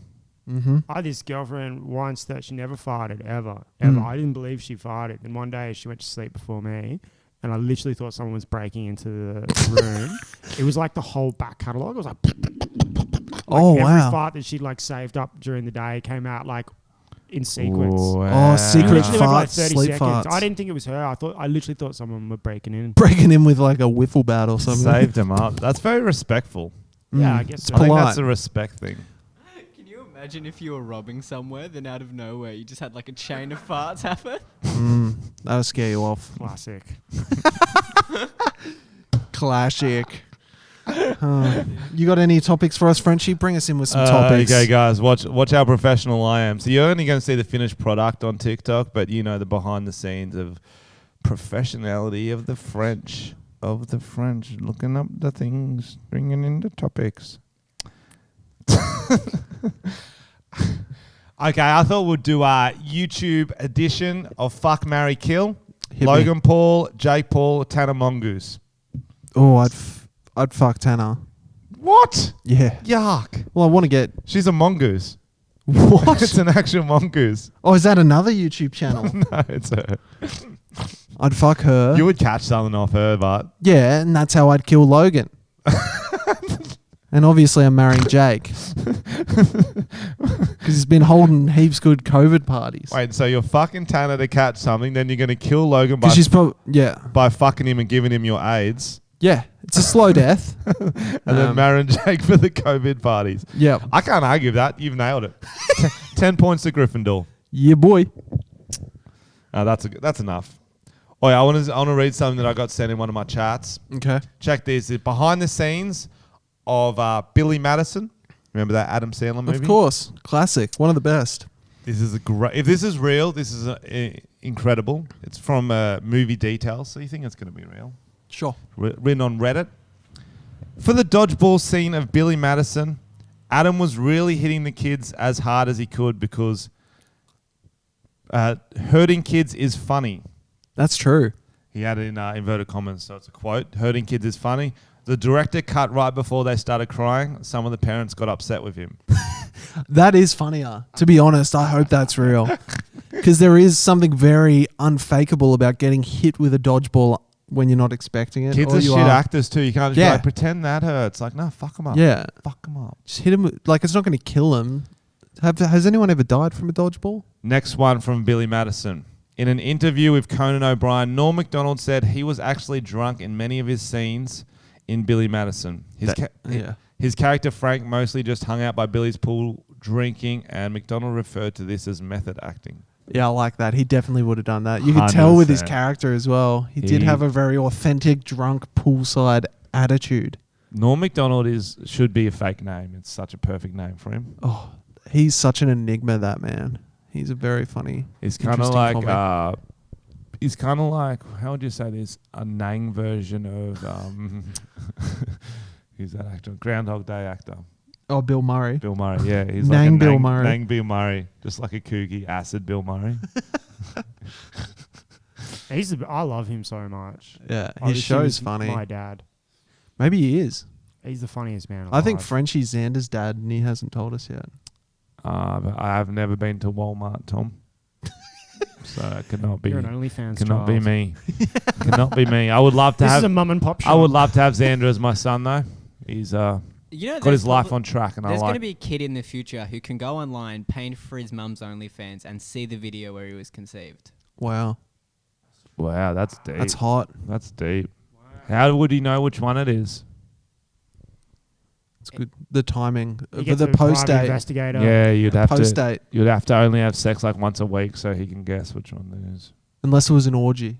Mm-hmm. I had this girlfriend once that she never farted, ever. Mm. I didn't believe she farted. And one day she went to sleep before me, and I literally thought someone was breaking into the room. It was like the whole back catalogue. It was like, Oh, every wow. fart that she'd like saved up during the day came out like in sequence. Oh, It secret literally went for like farts, 30 sleep seconds. farts. I didn't think it was her. I literally thought someone were breaking in. Breaking in with like a wiffle bat or something. Saved him up. That's very respectful. Yeah, I guess it's so. I think polite. that's a respect thing. Can you imagine if you were robbing somewhere, then out of nowhere you just had like a chain of farts happen? That'll scare you off. Classic. Classic. You got any topics for us, Frenchie? Bring us in with some topics. Okay, guys, watch how professional I am. So you're only going to see the finished product on TikTok, but you know the behind the scenes of professionality of the French. Looking up the things, bringing in the topics. Okay, I thought we'd do a YouTube edition of Fuck, Marry, Kill. Hit me. Logan Paul, Jake Paul, Tanner Mongoose. Oh, I'd fuck Tanner. What? Yeah. Yuck. Well, I want to get She's a mongoose. what? It's an actual mongoose. Oh, is that another YouTube channel? No, it's her. I'd fuck her. You would catch something off her, but Yeah, and that's how I'd kill Logan. And obviously, I'm marrying Jake because he's been holding heaps good COVID parties. wait, so you're fucking Tanner to catch something, then you're going to kill Logan by, Because she's probably by fucking him and giving him your AIDS, yeah. It's a slow death. and then marrying Jake for the COVID parties. Yeah, I can't argue with that. You've nailed it. 10 points to Gryffindor. yeah, boy. That's enough. Oh yeah, I want to read something that I got sent in one of my chats. Okay. Check this. It's behind the scenes of Billy Madison. Remember that Adam Sandler movie? Of course, classic, one of the best. This is a great. If this is real, this is incredible. It's from Movie Details, so you think it's going to be real? Sure. Written on Reddit. For the dodgeball scene of Billy Madison Adam was really hitting the kids as hard as he could because hurting kids is funny. That's true. He had it in inverted commas, so it's a quote. Hurting kids is funny. The director cut right before they started crying. Some of the parents got upset with him. That is funnier. To be honest, I hope that's real. Because there is something very unfakeable about getting hit with a dodgeball when you're not expecting it. Kids or are you shit actors too. You can't just be Yeah. like, pretend that hurts. Like, no, fuck them up. Yeah. Fuck them up. Just hit him. Like, it's not going to kill him. Has anyone ever died from a dodgeball? Next one from Billy Madison. In an interview with Conan O'Brien, Norm Macdonald said he was actually drunk in many of his scenes in Billy Madison. His character Frank mostly just hung out by Billy's pool drinking, and Macdonald referred to this as method acting. Yeah, I like that. He definitely would have done that. You could tell with his 100%. character as well. He did have a very authentic drunk poolside attitude. Norm Macdonald should be a fake name. It's such a perfect name for him. Oh, he's such an enigma, that man. He's a very funny. He's kind of interesting like comic. he's kind of like, how would you say this? A Nang version of who's that actor? Groundhog Day actor. Oh, Bill Murray. Bill Murray, yeah. He's Nang like Bill Murray. Nang Bill Murray. Just like a kooky acid Bill Murray. I love him so much. Yeah, I his wish he show's was funny. My dad. Maybe he is. He's the funniest man alive. I think Frenchie's Xander's dad, and he hasn't told us yet. But I have never been to Walmart, Tom. So it could not be. You're an OnlyFans Cannot child. be me. Cannot be me. I would love to This have. is a mum and pop shop. I would love to have Xander as my son, though. He's got his life on track, and I There's like. going to be a kid in the future who can go online, pay for his mum's OnlyFans, and see the video where he was conceived. Wow, Wow, that's deep. that's hot. That's deep. How would he know which one it is? It's good. The timing, He but gets the a private post date. investigator. Yeah, you'd have Post to. date, You'd have to only have sex like once a week, so he can guess which one it is. unless it was an orgy.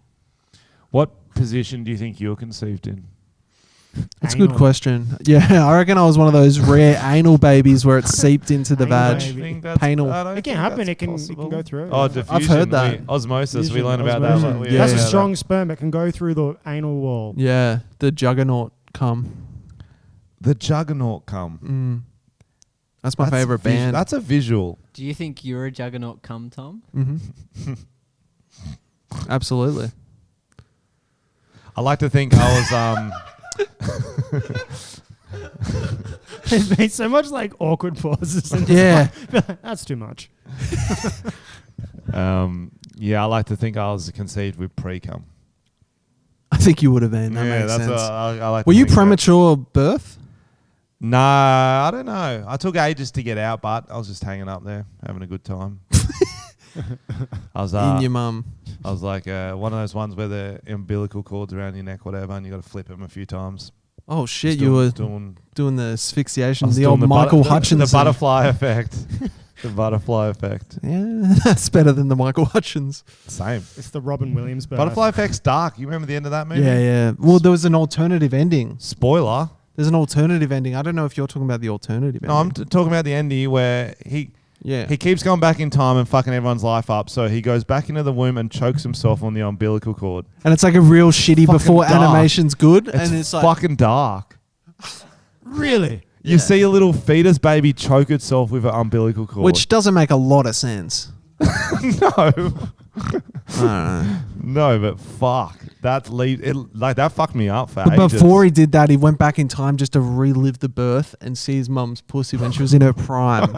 What position do you think you're conceived in? That's a good Anal. question. Yeah, I reckon I was one of those rare anal babies where it seeped into the Anal vag. baby. Think that's- Penal. I don't It can think happen. that's It can possible. go through it. Oh, Yeah. diffusion. heard that. Osmosis. We Diffusion, learned about that. osmosis. Like, That's a yeah. strong sperm. It can go through the anal wall. Yeah, the juggernaut cum. The Juggernaut come. That's my favorite band. That's a visual. Do you think you're a juggernaut cum, Tom? Absolutely. I like to think I was There's been so much like awkward pauses. And Yeah. that's too much. yeah, I like to think I was conceived with pre-cum. I think you would have been. That Yeah, makes that's sense. what I like. Were to you think that. premature birth? No, I don't know. I took ages to get out, but I was just hanging up there, having a good time. I was In your mum. I was like one of those ones where the umbilical cord's around your neck, whatever, and you got to flip them a few times. Oh shit! Just You were doing doing the I asphyxiation, was the doing old the Michael the Hutchins. butterfly effect. The butterfly effect. Yeah, that's better than the Michael Hutchins. Same. It's the Robin Williams birth. Butterfly effect's dark. You remember the end of that movie? Yeah, yeah. Well, there was an alternative ending. Spoiler. There's an alternative ending. I don't know if you're talking about the alternative No, I'm ending. talking about the ending where he keeps going back in time and fucking everyone's life up. So he goes back into the womb and chokes himself on the umbilical cord. And it's like a real shitty Fucking before dark. animation's good. It's, and it's like, fucking dark. Really? You see a little fetus baby choke itself with an umbilical cord. which doesn't make a lot of sense. no, I don't know. no, but fuck. That fucked me up for But ages. before he did that, he went back in time just to relive the birth and see his mum's pussy when she was in her prime.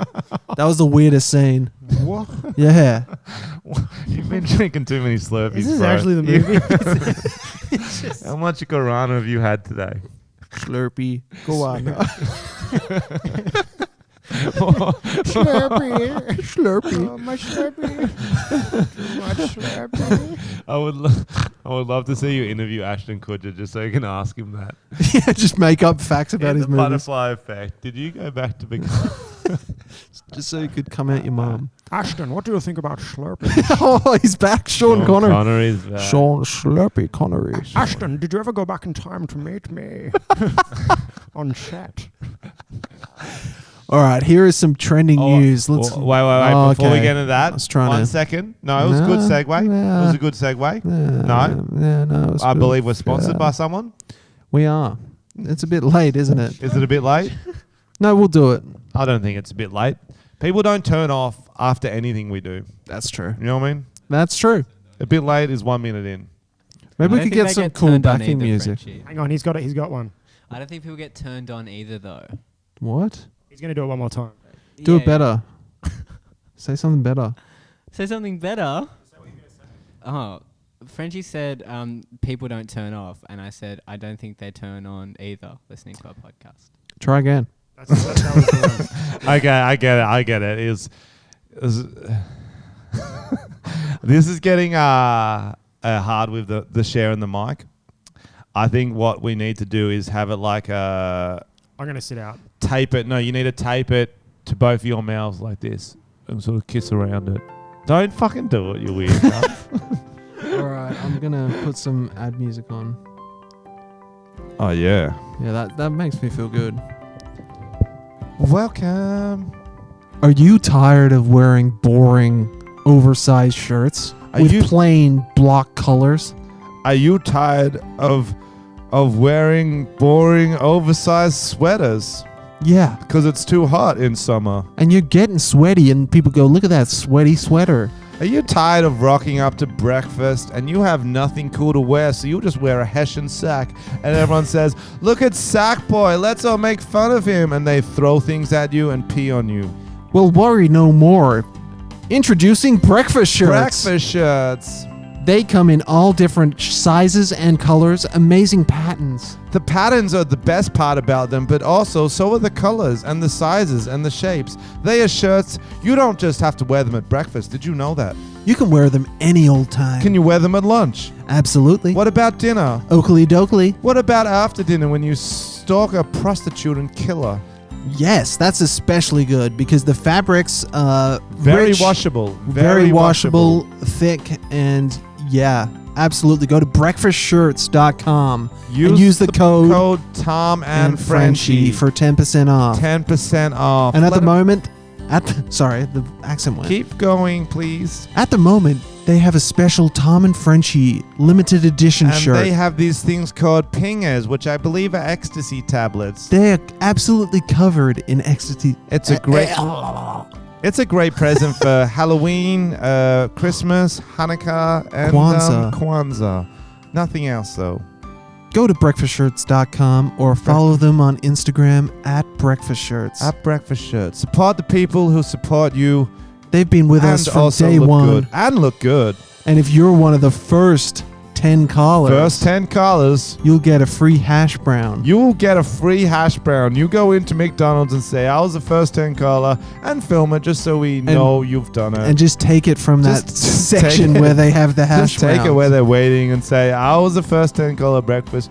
That was the weirdest scene. What? Yeah. You've been drinking too many Slurpees, Is this bro. actually the movie? How much guarana have you had today? Slurpee. Go on. Slurpee. Slurpee. Oh, my Slurpee. My Slurpee. I would love to see you interview Ashton Kutcher just so you can ask him that. Yeah, just make up facts about And his the movies. butterfly effect. Did you go back to become? Just so you could come out your mum. Ashton, what do you think about Slurpee? Oh, he's back. Sean Connery. Connery's back. Sean Slurpee Connery. Ashton, did you ever go back in time to meet me on set? All right, here is some trending Oh, news. Let's. wait. Oh, Before we okay. get into that, I was trying one to- second. No, it was a good segue. It was a good segue. No? Yeah, no. It was I good. believe we're sponsored Yeah. by someone. We are. It's a bit late, isn't it? Is it a bit late? No, we'll do it. I don't think it's a bit late. People don't turn off after anything we do. That's true. You know what I mean? That's true. A bit late is 1 minute in. Maybe I we don't could think get they some get cool turned on backing either, music. Frenchie. Hang on, he's got one. I don't think people get turned on either, though. What? He's gonna do it one more time. Do it Yeah. better. Say something better. Say something better. Oh, Frenchie said people don't turn off, and I said I don't think they turn on either listening to our podcast. Try again. That was the one. Okay, I get it. This is getting hard with the share and the mic. I think what we need to do is have it like a I'm gonna sit out. tape it. No, you need to tape it to both of your mouths like this and sort of kiss around it. Don't fucking do it, you weird cunt. All right, I'm gonna put some ad music on. Oh yeah. Yeah, that makes me feel good. Welcome. Are you tired of wearing boring, oversized shirts Are with you- plain block colors? Are you tired of wearing boring oversized sweaters Yeah, because it's too hot in summer? and you're getting sweaty, and people go, "Look at that sweaty sweater." Are you tired of rocking up to breakfast and you have nothing cool to wear, so you just wear a Hessian sack and everyone says, "Look at Sack Boy, let's all make fun of him," and they throw things at you and pee on you? Well, worry no more. Introducing breakfast shirts. Breakfast shirts. They come in all different sizes and colors, amazing patterns. The patterns are the best part about them, but also so are the colors and the sizes and the shapes. They are shirts. You don't just have to wear them at breakfast. Did you know that? You can wear them any old time. Can you wear them at lunch? Absolutely. What about dinner? Oakley dokley. What about after dinner when you stalk a prostitute and kill her? Yes, that's especially good because the fabrics Very rich, washable. very washable, thick, and yeah, absolutely. Go to breakfastshirts.com and use the code Tom and Frenchie for 10% off. 10% off. And at Let the 'em- moment, sorry, the accent went. keep going, please. At the moment, they have a special Tom and Frenchie limited edition And shirt. they have these things called pingers, which I believe are ecstasy tablets. They are absolutely covered in ecstasy. It's a great. It's a great present for Halloween, Christmas, Hanukkah, and Kwanzaa. Kwanzaa. Nothing else though. Go to breakfastshirts.com or follow them on Instagram at breakfastshirts. At Breakfast Shirts. Support the people who support you. They've been with us and from also day look one. good. And look good. And if you're one of the first 10 callers, First 10 callers, you'll get a free hash brown. you will get a free hash brown. You go into McDonald's and say, "I was the first 10 caller," and film it just so we know you've done it. And just take it from that Just section take it. where they have the hash Just take it browns. where they're waiting and say, "I was the first 10 caller breakfast."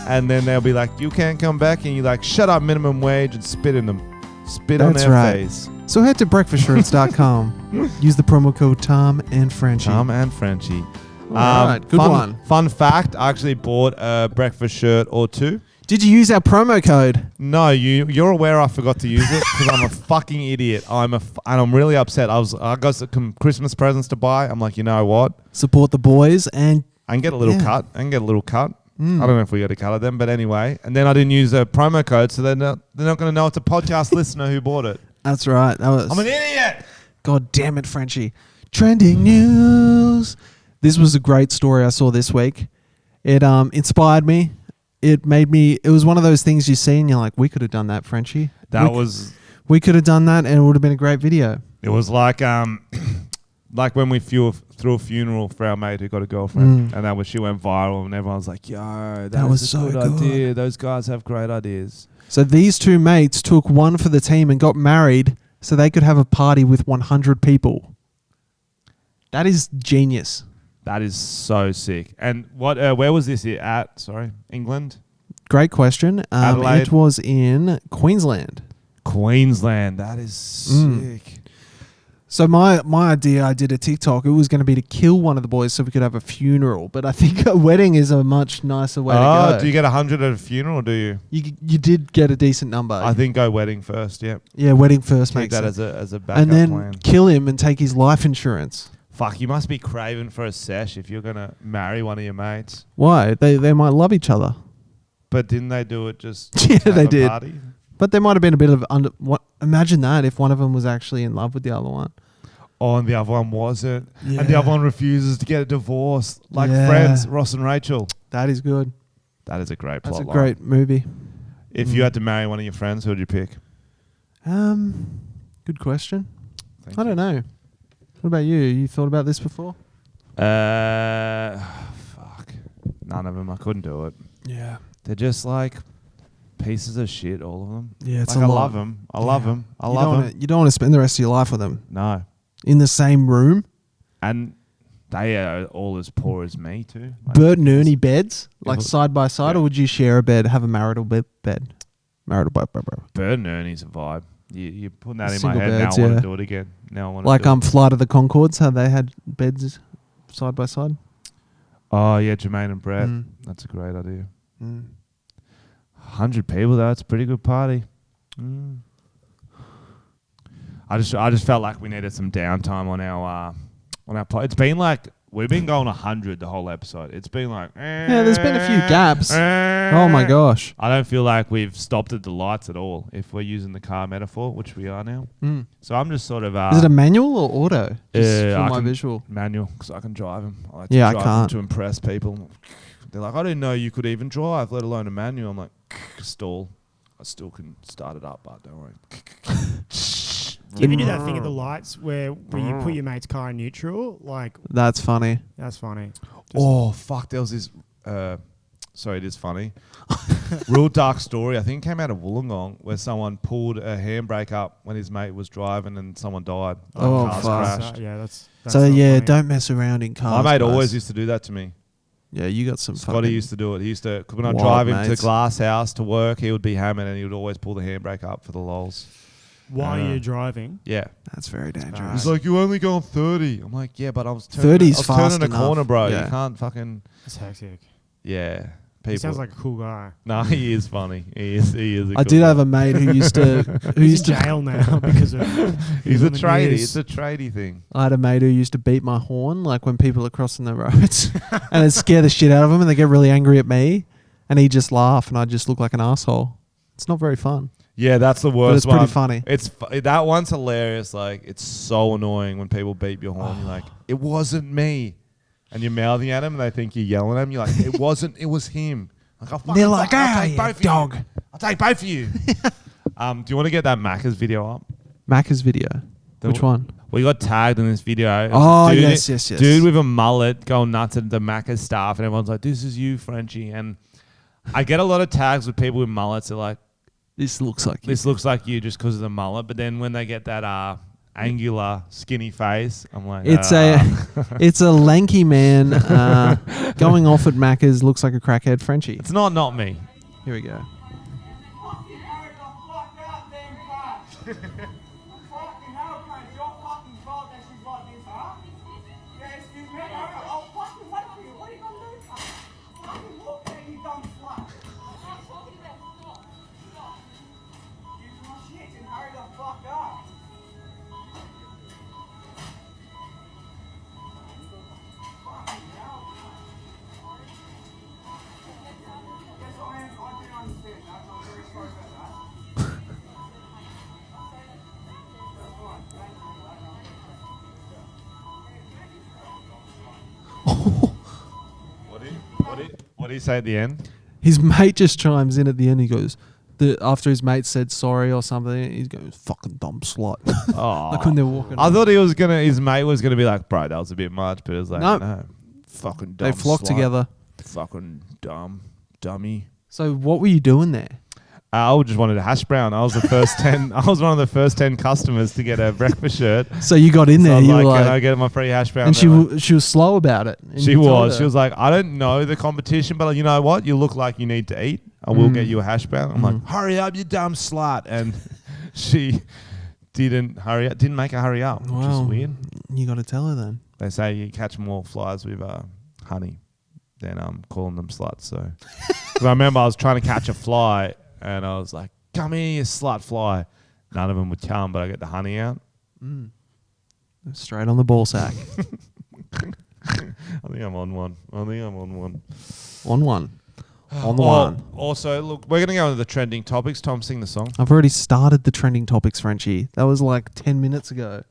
And then they'll be like, "You can't come back," and you're like, "Shut up, minimum wage," and spit in them. Spit on That's their right. face. So head to breakfastshirts.com. Use the promo code Tom and Frenchie. Tom and Frenchie. All right, good one. Fun fact, I actually bought a breakfast shirt or two. Did you use our promo code? No, you're aware I forgot to use it because I'm a fucking idiot. And I'm really upset. I got some Christmas presents to buy. I'm like, you know what? Support the boys and I can get a little Yeah. cut. I can get a little cut. Mm. I don't know if we got a cut of them, but anyway. And then I didn't use a promo code, so they're not going to know it's a podcast listener who bought it. that's right. That was I'm an idiot. God damn it, Frenchie. Trending news. This was a great story I saw this week. It inspired me. It made me. It was one of those things you see and you're like, we could have done that, Frenchie. We could have done that, and it would have been a great video. It was like like when we threw a funeral for our mate who got a girlfriend, and she went viral, and everyone was like, "Yo, that was was a so good good." idea. Those guys have great ideas." So these two mates took one for the team and got married so they could have a party with 100 people. That is genius. That is so sick. And what? Where was this at? Sorry, England, Great question. Adelaide. It was in Queensland. Queensland. That is sick. So my idea, I did a TikTok. It was going to be to kill one of the boys so we could have a funeral. But I think a wedding is a much nicer way to go. Do you get 100 at a funeral? Or do you? You did get a decent number. I think go wedding first. Yep. Yeah, wedding first Take makes that sense. as a backup And then plan. kill him and take his life insurance. Fuck, you must be craving for a sesh if you're gonna marry one of your mates. Why? They might love each other. But didn't they do it just? Yeah, to have they a did. Party? But there might have been a bit of imagine that if one of them was actually in love with the other one. Oh, and the other one wasn't. Yeah. And the other one refuses to get a divorce. Like Yeah. Friends, Ross and Rachel. That is good. That is a great plot That's a line. great movie. If you had to marry one of your friends, who would you pick? Good question. Thank I don't know. What about you? You thought about this before? Fuck. None of them. I couldn't do it. Yeah. They're just like pieces of shit, all of them. Yeah, it's like a I lot. love them. I love them. I You love don't them. wanna- You don't want to spend the rest of your life with them No. in the same room. And they are all as poor as me too. Like, Bert and Ernie beds, like it- side by side, yeah. or would you share a bed, have a marital bed? Marital bed. Bert and Ernie's a vibe. You're putting that in my Single head. beds, Now I want yeah. to do it again. Now I want Like to do it. Flight of the Conchords, how they had beds side by side. Oh yeah, Jermaine and Brett. Mm. That's a great idea. Mm. 100 people though. It's a pretty good party. Mm. I just felt like we needed some downtime on our pod. It's been like we've been going 100 the whole episode. It's been like Yeah, there's been a few gaps. Oh my gosh. I don't feel like we've stopped at the lights at all. If we're using the car metaphor, which we are now. Mm. So I'm just sort of Is it a manual or auto? Just Yeah, for I my can- visual. manual because I can drive them. I like Yeah, I to drive 'em can't. to impress people. They're like, I didn't know you could even drive, let alone a manual. I'm like, stall. I still can start it up, but don't worry. Do you ever do that thing at the lights where you put your mate's car in neutral? Like, That's funny. that's funny. Oh fuck! There was this. Sorry, it is funny. Real dark story. I think it came out of Wollongong where someone pulled a handbrake up when his mate was driving and someone died. Oh, Cars fuck. crashed. Yeah, that's So not yeah, funny. don't mess around in cars. My mate guys. always used to do that to me. Yeah, you got some Scotty fucking used to do it. He used to, when I'd wild drive him mates. to Glass House to work, he would be hammered and he would always pull the handbrake up for the lols. While Yeah. you're driving. Yeah. That's very dangerous. He's like, you only going 30. I'm like, yeah, but I was turning, 30 is I was fast turning a enough. corner, bro. Yeah. You can't fucking, That's hectic. yeah. People. He sounds like a cool guy. No, he is funny. He is a I cool did guy. have a mate who used to He's in jail now because of. He's a on the tradie. news. It's a tradie thing. I had a mate who used to beat my horn like when people are crossing the roads and it'd scare the shit out of them and they get really angry at me and he'd just laugh and I'd just look like an asshole. It's not very fun, Yeah, that's the but worst it's pretty one. funny. It's that one's hilarious. Like, it's so annoying when people beep your horn. You're like, it wasn't me. And you're mouthing at them and they think you're yelling at them. You're like, it wasn't, it was him. Like, They're like, I'll "Ah, take you both dog." of you. I'll take both of you. Do you want to get that Macca's video up? Macca's video. The- Which one? We got tagged in this video. Oh, Dude- yes. Dude with a mullet going nuts at the Macca's staff, and everyone's like, "This is you, Frenchie." And I get a lot of tags with people with mullets. They're like, This looks like "This looks like you just because of the mullet." But then when they get that angular, skinny face, I'm like, It's "Ah." it's a lanky man going off at Macca's, looks like a crackhead Frenchie. It's not me. Here we go. What do you say at the end? His mate just chimes in at the end. He goes, after his mate said sorry or something, he goes, "Fucking dumb slut." Oh, Like when they're walking. I thought his mate was gonna be like, "Bro, that was a bit much," but it was like, No. no, fucking dumb. They flock slut. together. Fucking dummy. So what were you doing there? I just wanted a hash brown. I was the first 10. I was one of the first 10 customers to get a breakfast shirt. So you got in So I there. was You were like, "Can I like, get my free hash brown?" and They're like, she was slow about it. And she you told was. her. She was like, "I don't know the competition, but you know what? You look like you need to eat. I will Mm. get you a hash brown." I'm like, "Hurry up, you dumb slut!" And she didn't hurry up. Didn't make her hurry up, which Wow. is weird. You got to tell her then. They say you catch more flies with honey than calling them sluts. So 'cause I remember I was trying to catch a fly and I was like, "Come here, you slut fly." None of them would come, but I get the honey out. Straight on the ball sack. I think I'm on one. On one. on the one. Also, look, we're going to go into the trending topics. Tom, sing the song. I've already started the trending topics, Frenchie. That was like 10 minutes ago.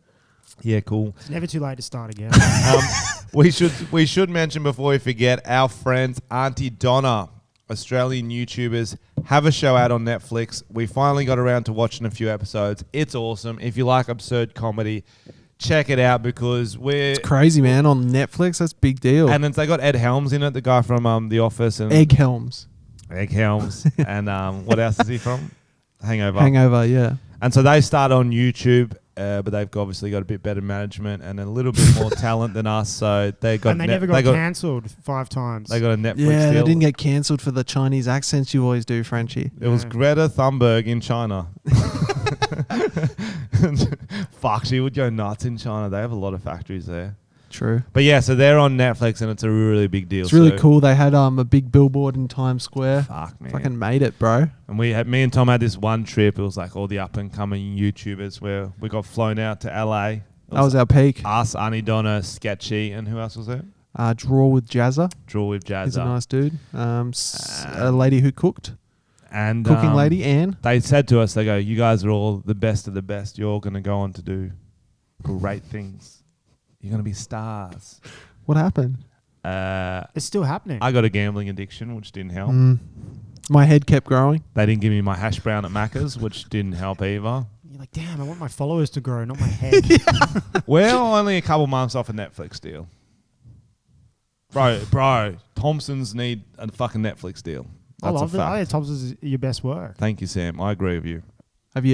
Yeah, cool. It's never too late to start again. We should mention before we forget, our friends Auntie Donna, Australian YouTubers, have a show out on Netflix. We finally got around to watching a few episodes. It's awesome. If you like absurd comedy, check it out because we're... It's crazy, man. On Netflix, that's a big deal. And then they got Ed Helms in it, the guy from The Office. And Egg Helms. Egg Helms. And what else is he from? Hangover. Hangover, yeah. And so they start on YouTube, but they've obviously got a bit better management and a little bit more talent than us. So they got and they never got cancelled 5 times. They got a Netflix Yeah, deal. they didn't get cancelled for the Chinese accents you always do, Frenchie. It was Yeah. Greta Thunberg in China. Fuck, she would go nuts in China. They have a lot of factories there. True. But yeah, so they're on Netflix and it's a really big deal. It's really So- cool. They had a big billboard in Times Square. Fuck, man. Fucking made it, bro. And me and Tom had this one trip. It was like all the up and coming YouTubers where we got flown out to LA. That was our peak. us, Auntie Donna, Sketchy, and who else was there? Draw with Jazza. Draw with Jazza. He's a nice dude. A lady who cooked. And Cooking lady, Anne. They said to us, they go, you guys are all the best of the best. You're all going to go on to do great things. You're going to be stars. What happened? It's still happening. I got a gambling addiction, which didn't help. My head kept growing. They didn't give me my hash brown at Macca's, which didn't help either. You're like, damn, I want my followers to grow, not my head. We're only a couple months off a Netflix deal. Bro, Thompsons need a fucking Netflix deal. I That's a love it. I fact. think Thompson's is your best work. Thank you, Sam. I agree with you. Have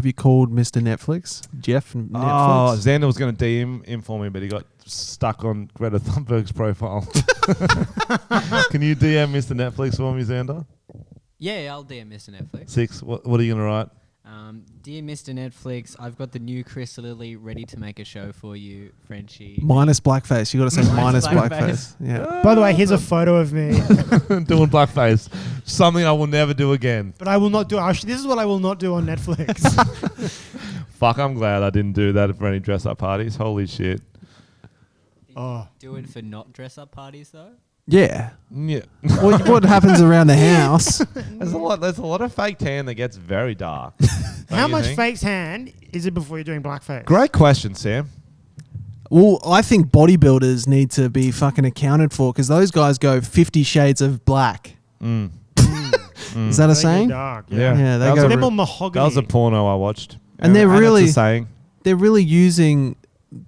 you called Mr. Netflix? Jeff from Oh, Netflix? Xander was going to DM him for me, but he got stuck on Greta Thunberg's profile. Can you DM Mr. Netflix for me, Xander? Yeah, I'll DM Mr. Netflix. 6. What are you going to write? Dear Mr. Netflix, I've got the new Chris Lilly ready to make a show for you, Frenchie. Minus blackface. You got to say minus Minus blackface. Yeah. By the way, here's a photo of me. Doing blackface. Something I will never do again. But I will not do it. This is what I will not do on Netflix. Fuck, I'm glad I didn't do that for any dress-up parties. Holy shit. Oh. Do it for not dress-up parties, though? Yeah. Yeah. What happens around the house? There's a lot of fake tan that gets very dark. How Don't you much think? fake tan is it before you're doing blackface? Great question, Sam. Well, I think bodybuilders need to be fucking accounted for because those guys go 50 shades of black. Mm. Is that a They go saying? dark, Yeah. Yeah, they That was go a They're re- more That mahogany. was a porno I watched. And they're it's really- a saying. They're really using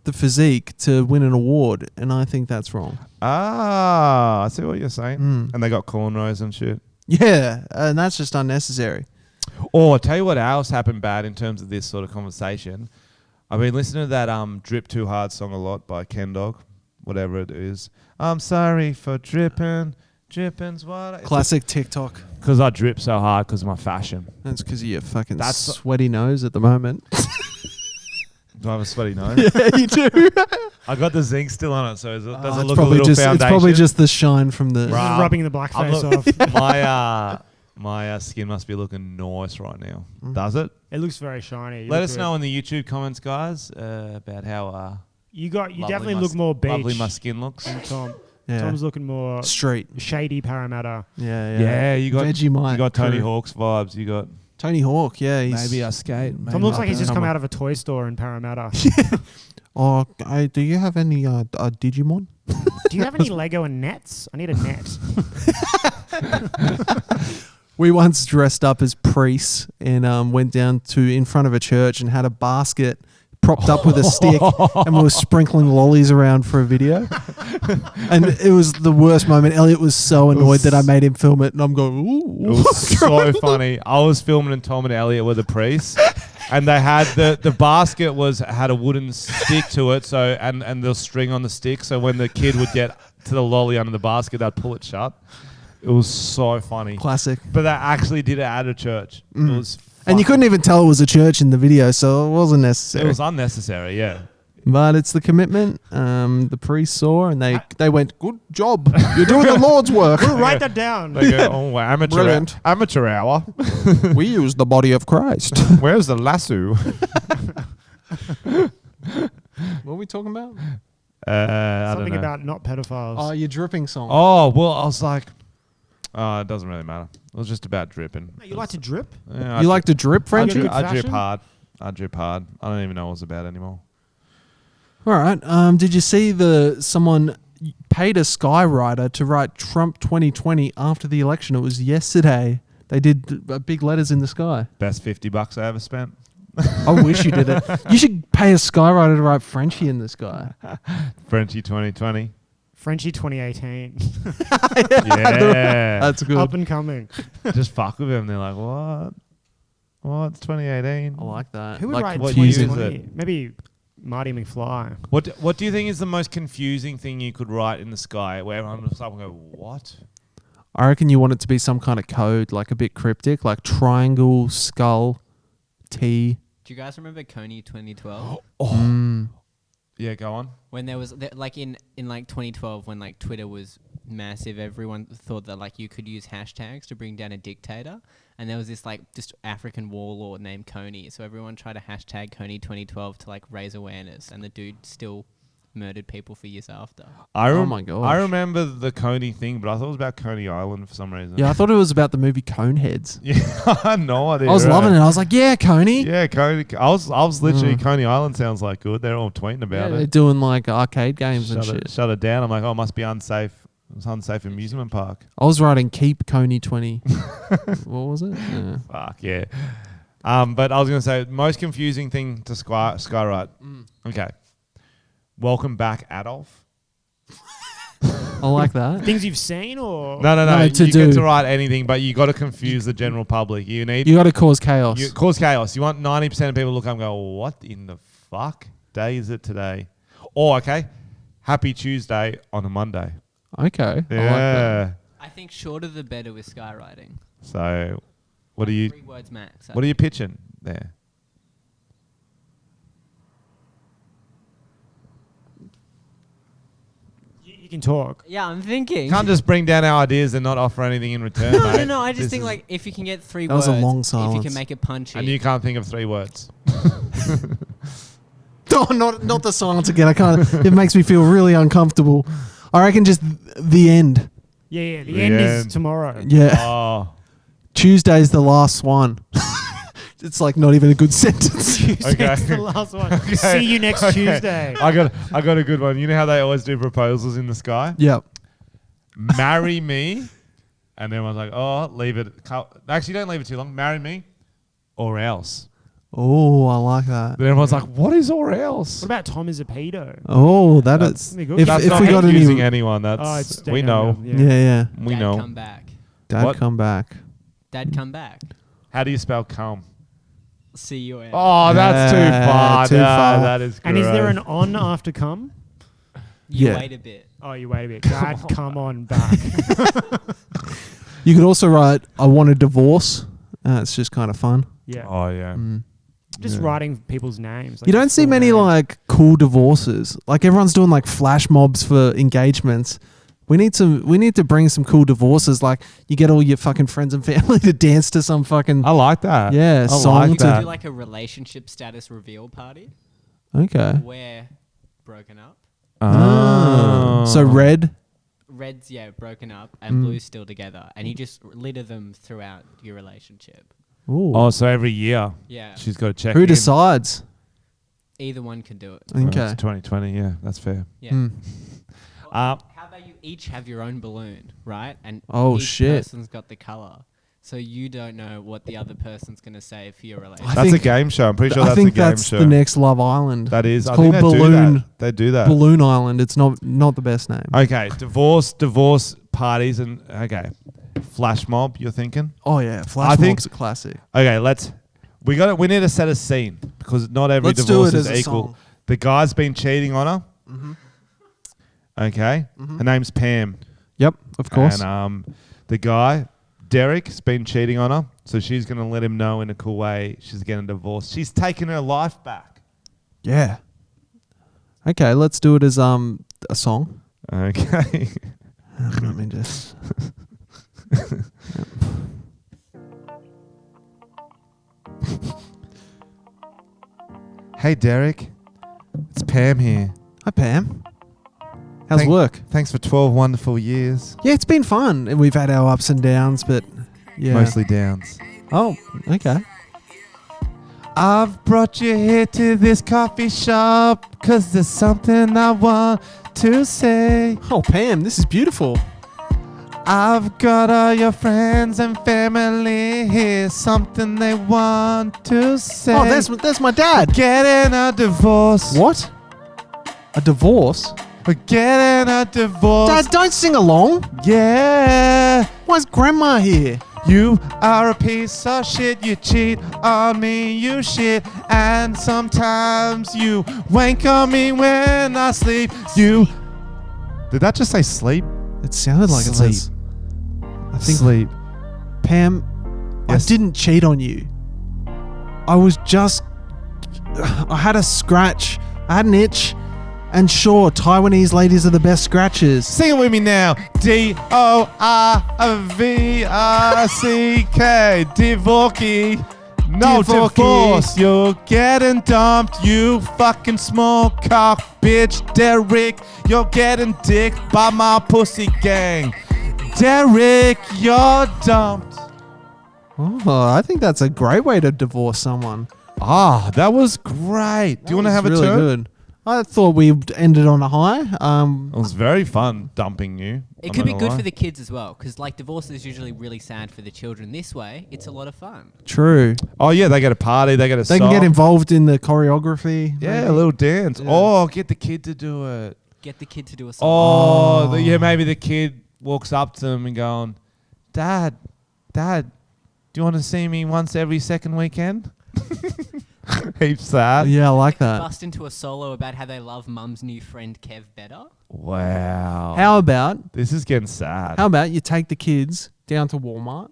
the physique to win an award, and I think that's wrong. Ah, I see what you're saying. Mm. And they got cornrows and shit. Yeah, and that's just unnecessary. Or I'll tell you what else happened bad in terms of this sort of conversation. I've been listening to that Drip Too Hard song a lot by Ken Dog, whatever it is. I'm sorry for dripping. Dripping's what? Classic TikTok. Because I drip so hard because of my fashion. That's because of your fucking That's- sweaty nose at the moment. Do I have a sweaty nose? Yeah, you do. I got the zinc still on it, so does it It's look a probably little just foundation? it's probably just the shine from the. Right. Just rubbing the blackface off. My skin must be looking nice right now. Mm. Does it? It looks very shiny. You Let look us good. know in the YouTube comments, guys, about how You lovely definitely my look more beach. lovely my skin looks. than Tom. Yeah. Tom's looking more Street. shady Parramatta. Yeah, Yeah, you got Vegemite you got Tony crew. Hawk's vibes. You got Tony Hawk. Yeah, he's. maybe I skate. Tom looks like he's just come out of a toy store in Parramatta. Oh, do you have any Digimon? Do you have any Lego and nets? I need a net. We once dressed up as priests and went down to in front of a church and had a basket propped up with a stick and we were sprinkling lollies around for a video. And it was the worst moment. Elliot was so annoyed that I made him film it and I'm going, ooh. It was so funny. I was filming and Tom and Elliot were the priests. And they had the basket had a wooden stick to it, so and the string on the stick, so when the kid would get to the lolly under the basket, they'd pull it shut. It was so funny. Classic. But they actually did it at a church. It was And you couldn't even tell it was a church in the video, so it wasn't It necessary. was unnecessary, yeah. But it's the commitment. The priest saw and they went, good job. You're doing the Lord's work. Write that down. They go, oh, wow, Brilliant. amateur hour. We use the body of Christ. Where's the lasso? What are we talking about? I don't Something know. about not pedophiles. Oh, your dripping song. Oh, well, I was like, It doesn't really matter. It was just about dripping. You like to drip? Yeah, You like to drip, I Frenchie? Good drip, I drip fashion? hard. I drip hard. I don't even know what it's about anymore. All right. Did you see someone paid a skywriter to write Trump 2020 after the election? It was yesterday. They did big letters in the sky. Best $50 I ever spent. I wish you did it. You should pay a skywriter to write Frenchie in the sky. Frenchie 2020. Frenchie 2018. Yeah. That's good. Up and coming. Just fuck with them. They're like, what? What's 2018? I like that. Who would like write what year is 2020? it? Maybe Marty McFly. What do you think is the most confusing thing you could write in the sky where everyone would stop and go, what? I reckon you want it to be some kind of code, like a bit cryptic, like triangle, skull, T. Do you guys remember Coney 2012? Yeah, go on. When there was like in like 2012 when like Twitter was massive, everyone thought that like you could use hashtags to bring down a dictator, and there was this like just African warlord named Coney, so everyone tried to hashtag Coney 2012 to like raise awareness, and the dude still murdered people for years after. Oh my gosh. I remember the Coney thing, but I thought it was about Coney Island for some reason. Yeah, I thought it was about the movie Coneheads. Yeah, I had no idea. I was loving it. I was like, yeah, Coney. Yeah, Coney. I was literally Coney Island sounds like good. They're all tweeting Yeah, about they're it. doing like arcade games and shit. Shut it down. I'm like, oh, it must be unsafe. It's an unsafe amusement park. I was writing Keep Coney 20. What was it? Yeah. Fuck yeah. But I was gonna say most confusing thing to skywrite. Okay. Welcome back, Adolf. I like that. Things you've seen or? No. No, You to get do. to write anything, but you got to confuse the general public. You need You got to cause chaos. you cause chaos. You want 90% of people to look up and go, "What in the fuck day is it today?" Or okay, Happy Tuesday on a Monday. Okay. I like that. Yeah. I think shorter the better with skywriting. So, what are you 3 words max. what are you pitching there? You can talk. Yeah, I'm thinking. Can't just bring down our ideas and not offer anything in return. no, mate. I just This think is- like if you can get 3 That words, was a long if you silence. can make it punchy. and you can't think of 3 words. Oh, not the silence again. I can't. It makes me feel really uncomfortable. I reckon just the end. Yeah. The The end end. is tomorrow. Yeah. Oh, Tuesday's the last one. It's like not even a good sentence. Tuesday's the last one. Okay. See you next Okay. Tuesday. I got a good one. You know how they always do proposals in the sky? Yep. Marry me, and everyone's like, oh, leave it. Actually, don't leave it too long. Marry me, or else. Oh, I like that. Then everyone's like, what is or else? What about Tom is a pedo? Oh, That's- is. Pretty good. If, That's if not we got confusing any, anyone. Oh, That's it's we know. yeah. We Dad, know. come back. Dad, What? come back. Dad, come back. How do you spell come? C-U-M. Oh, that's too Yeah, far. too No, far. that is. And is there an gross. on after come? You Yeah. wait a bit. Oh, you wait a bit. Dad, come on back. You could also write, I want a divorce. It's just kind of fun. Yeah. Oh yeah. Just Yeah. writing people's names. You don't see full many name. like cool divorces. Like everyone's doing like flash mobs for engagements. We need to bring some cool divorces. Like you get all your fucking friends and family to dance to some fucking I like that. yeah I song like You to could that. do like a relationship status reveal party. okay. We're broken up. Oh. So red. Red's broken up, and blue's still together, and you just litter them throughout your relationship. Ooh. Oh, so every year Yeah, she's got to check. Who in. decides? either one can do it. Oh, Okay. it's 2020. Yeah, that's fair. Yeah. Mm. How about you each have your own balloon, right? And Oh, each shit. person's got the color, so you don't know what the other person's gonna say for your relationship. I That's think- a game show. I'm pretty sure I that's think a game that's show. the next Love Island. That is. It's I called think they do Balloon. that. They do that. Balloon Island. It's not the best name. Okay, divorce parties and okay, flash mob. You're thinking? Oh yeah, Flash I think- Mob's a classic. Okay, we need to set a scene because not every Let's do divorce it is as a equal. song. The guy's been cheating on her. Okay, her name's Pam, Yep, of course. and the guy Derek's been cheating on her, so she's gonna let him know in a cool way she's getting divorced. She's taking her life back. Yeah. Okay, let's do it as a song. Okay. Let me just. Hey Derek, it's Pam here. Hi Pam. How's work? Thanks for 12 wonderful years. Yeah, it's been fun. And we've had our ups and downs, but yeah. Mostly downs. Oh, okay. I've brought you here to this coffee shop 'cause there's something I want to say. Oh, Pam, this is beautiful. I've got all your friends and family here, something they want to say. Oh, there's my dad. Getting a divorce. What? A divorce? We're getting a divorce. Dad, don't sing along. Yeah. Why's Grandma here? You are a piece of shit. You cheat on me, you shit. And sometimes you wank on me when I sleep. You. Did that just say sleep? It sounded like Sleep. it says. I think Sleep. Pam, Yes. I didn't cheat on you. I was just. I had a scratch. I had an itch. And sure, Taiwanese ladies are the best scratchers. Sing it with me now. D-O-R-V-R-C-K. Divorky. No Divorky. divorce. You're getting dumped. You fucking small cock bitch. Derek, you're getting dicked by my pussy gang. Derek, you're dumped. Oh, I think that's a great way to divorce someone. Ah, that was great. Do you want to have a really turn? good. I thought we ended on a high. It was very fun dumping you. It I'm could be not good gonna for lie. the kids as well, because like divorce is usually really sad for the children. This way, it's a lot of fun. True. Oh yeah, they get a party. They get a They song. can get involved in the choreography. Yeah, maybe. a little dance. Yeah. Oh, get the kid to do it. Get the kid to do a song. Oh, yeah, maybe the kid walks up to them and going, Dad, do you want to see me once every second weekend? Heaps sad. Yeah, I like that. Bust into a solo about how they love Mum's new friend Kev better. Wow. How about This is getting sad. you take the kids down to Walmart?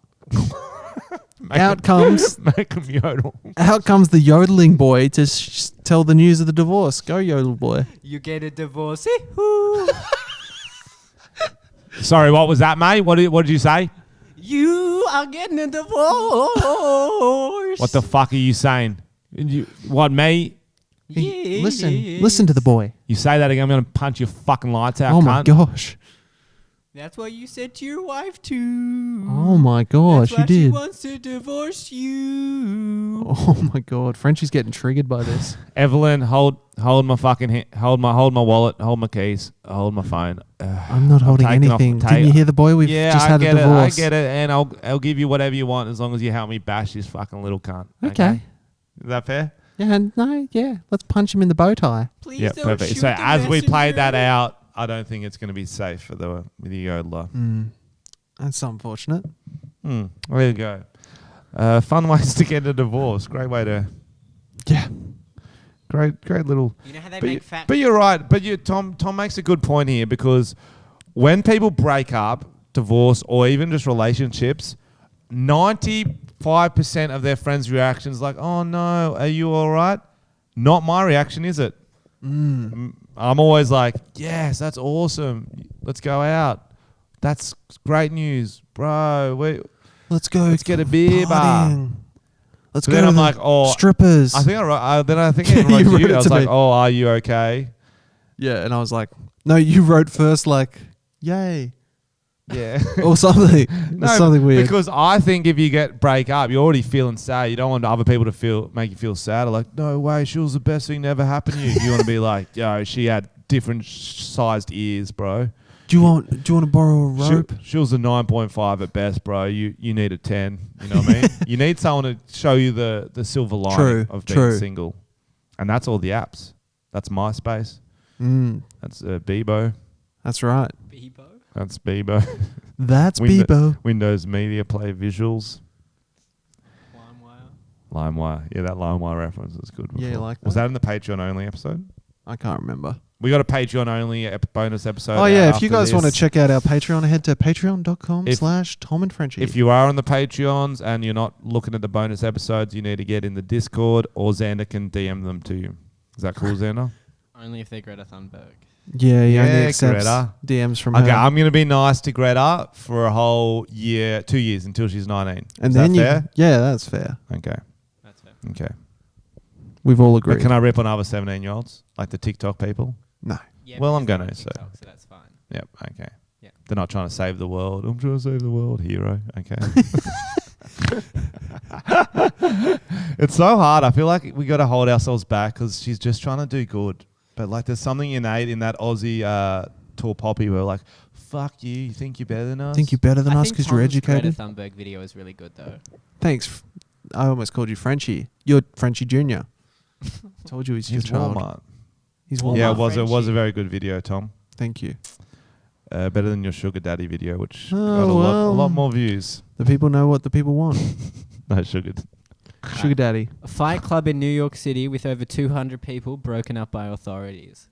Make out 'em- comes Make them yodel. out comes the yodeling boy to tell the news of the divorce. Go yodel boy. You get a divorce. Sorry, what was that, mate? What did you say? You are getting a divorce. What the fuck are you saying? What, me? Yeah. Listen to the boy. You say that again, I'm going to punch your fucking lights out, Oh my cunt. gosh. That's what you said to your wife too. Oh my gosh, That's you why she did. wants to divorce you. Oh my god, Frenchie's getting triggered by this. Evelyn, hold my fucking hold my wallet, hold my keys, hold my phone. I'm not holding taking off- anything. take- Didn't you hear the boy? We've Yeah, just I had get a divorce. it. I get it, and I'll give you whatever you want as long as you help me bash this fucking little cunt. Okay. Is that fair? Yeah, no, yeah. Let's punch him in the bow tie. Please Yeah, don't perfect. shoot So the as we played that messenger. out, I don't think it's going to be safe for the yodeler. That's unfortunate. There you go. Fun ways to get a divorce. Great way to. Yeah. Great little. You know how they But, make you, fat. but you're right. But Tom makes a good point here because when people break up, divorce, or even just relationships, 95% of their friends' reactions like, "Oh no, are you all right?" Not my reaction, is it? I'm always like, "Yes, that's awesome. Let's go out. That's great news, bro. Let's go. Let's get a beer bar." partying. Let's So go then to I'm the like, "Oh." strippers. I think I wrote. Then I think I You wrote to wrote you. it I was to like, me. "Oh, are you okay?" yeah, and I was like, no, you wrote first like, yay. Yeah. Or something. No, something weird. Because I think if you break up, you're already feeling sad. You don't want other people to make you feel sad. Like, no way, she was the best thing that ever happened to you. You want to be like, yo, she had different sized ears, bro. Do you want to borrow a rope? She was a 9.5 at best, bro. You need a 10. You know what I mean? You need someone to show you the silver lining True, of being true. single. And that's all the apps. That's MySpace. That's Bebo. That's right. Bebo. That's Bebo. That's Window- Bebo. Windows Media Play Visuals. LimeWire. LimeWire. Yeah, that LimeWire reference was good. Yeah, you before. like Was that? that in the Patreon only episode? I can't remember. We got a Patreon only bonus episode. Oh yeah, if you after guys want to this. check out our Patreon, head to patreon.com If- /Tom and Frenchie. If you are on the Patreons and you're not looking at the bonus episodes, you need to get in the Discord or Xander can DM them to you. Is that cool, Xander? Only if they're Greta Thunberg. yeah, he only Yeah, accepts Greta. DMs from Okay, her. I'm going to be nice to Greta for a whole year, 2 years until she's 19. And Is then that you, fair? yeah, that's fair. Okay. That's fair. Okay. We've all But agreed. can I rip on other 17-year-olds? Like the TikTok people? No. Yeah, Well, I'm because gonna, they're on so. TikTok, so that's fine. Yep. Okay. Yeah. They're not trying to save the world. I'm trying to save the world, hero. Okay. It's so hard. I feel like we got to hold ourselves back because she's just trying to do good. But like, there's something innate in that Aussie tall poppy where like, fuck you. You think you're better than us? Think you're better than I us think because you're Tom's Greta educated? Thunberg video is really good though. Thanks. I almost called you Frenchie. You're Frenchie Jr. Told you he's your He's child. Walmart. He's Walmart. Walmart. Yeah, it was a Frenchie. very good video, Tom. Thank you. Better than your sugar daddy video, which Oh, got a well. lot more views. The people know what the people want. No sugar. Sugar daddy. A fight club in New York City with over 200 people broken up by authorities.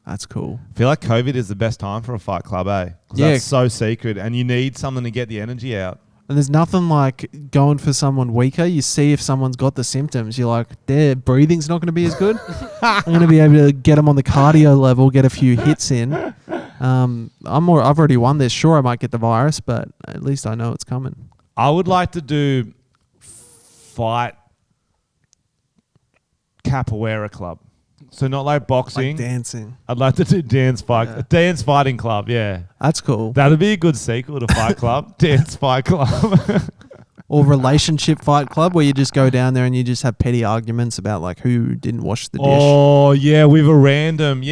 That's cool. I feel like COVID is the best time for a fight club, eh? 'Cause Yeah. that's so secret, and you need something to get the energy out. And there's nothing like going for someone weaker. You see if someone's got the symptoms. You're like, their breathing's not going to be as good. I'm going to be able to get them on the cardio level, get a few hits in. I've already won this. Sure, I might get the virus, but at least I know it's coming. I would like to do fight capoeira club. So not like boxing. Like dancing. I'd like to do dance fighting club. Yeah, That's cool. that'd be a good sequel to Fight Club. Dance Fight Club. Or relationship fight club where you just go down there and you just have petty arguments about like who didn't wash the dish. Oh yeah, with a random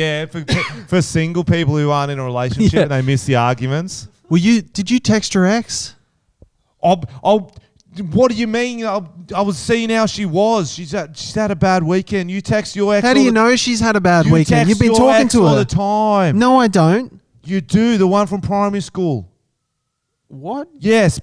for single people who aren't in a relationship Yeah. and they miss the arguments. Did you text your ex? What do you mean? I was seeing how she was. She's had a bad weekend. You text your ex. How do you know she's had a bad You weekend? text You've been your talking ex to all her. the time. No, I don't. You do. The one from primary school. What? Yes,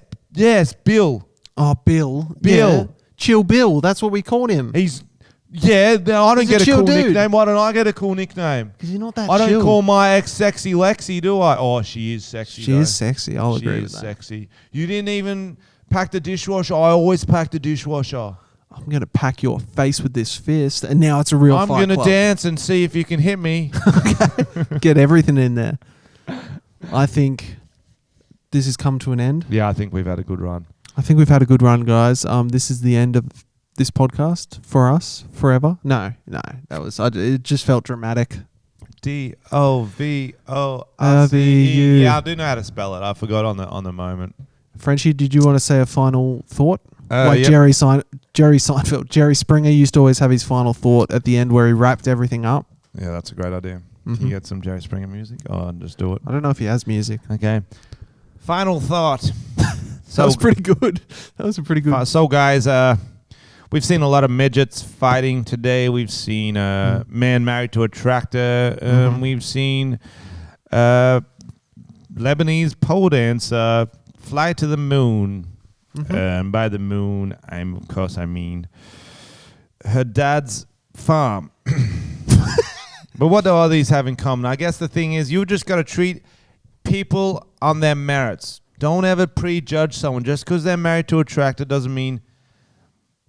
Bill. Oh, Bill. Bill. Yeah. Chill Bill. That's what we called him. I don't He's a get a chill cool dude. nickname. Why don't I get a cool nickname? Because you're not that I don't chill. call my ex sexy Lexi, do I? Oh, she is sexy. She though. is sexy. I'll She agree is with that. sexy. You didn't even pack the dishwasher. I always pack the dishwasher. I'm going to pack your face with this fist. And now it's a real I'm fight gonna club. dance and see if you can hit me. Get everything in there. I think this has come to an end. Yeah, I think we've had a good run. I think we've had a good run, guys. This is the end of this podcast for us forever. No, that was. It just felt dramatic. DOVORCE. Yeah, I do know how to spell it. I forgot on the moment. Frenchie, did you want to say a final thought? Like Yep. Jerry Seinfeld, Jerry Springer used to always have his final thought at the end where he wrapped everything up. Yeah, that's a great idea. Can Mhm. you get some Jerry Springer music? Oh, just do it. I don't know if he has music. Okay. Final thought. That was pretty good. That was a pretty good. So guys, we've seen a lot of midgets fighting today. We've seen a man married to a tractor. We've seen Lebanese pole dancer fly to the moon. And by the moon, I mean her dad's farm. But what do all these have in common? I guess the thing is, you just got to treat people on their merits. Don't ever prejudge someone. Just because they're married to a tractor doesn't mean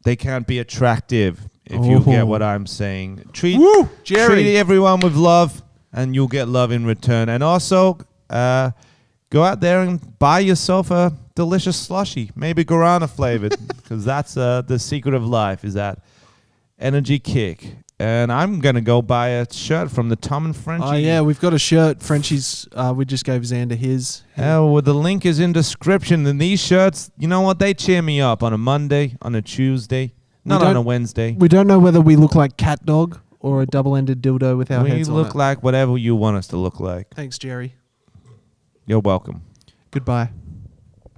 they can't be attractive, if you get what I'm saying. Treat everyone with love, and you'll get love in return. And also, go out there and buy yourself a delicious slushy, maybe guarana flavored, because that's the secret of life, is that energy kick. And I'm going to go buy a shirt from the Tom and Frenchie. Oh, yeah, we've got a shirt. Frenchie's, we just gave Xander his. Well, the link is in description. And these shirts, you know what? They cheer me up on a Monday, on a Tuesday, not on a Wednesday. We don't know whether we look like cat dog or a double-ended dildo with our We heads on look it. like whatever you want us to look like. Thanks, Jerry. You're welcome. Goodbye.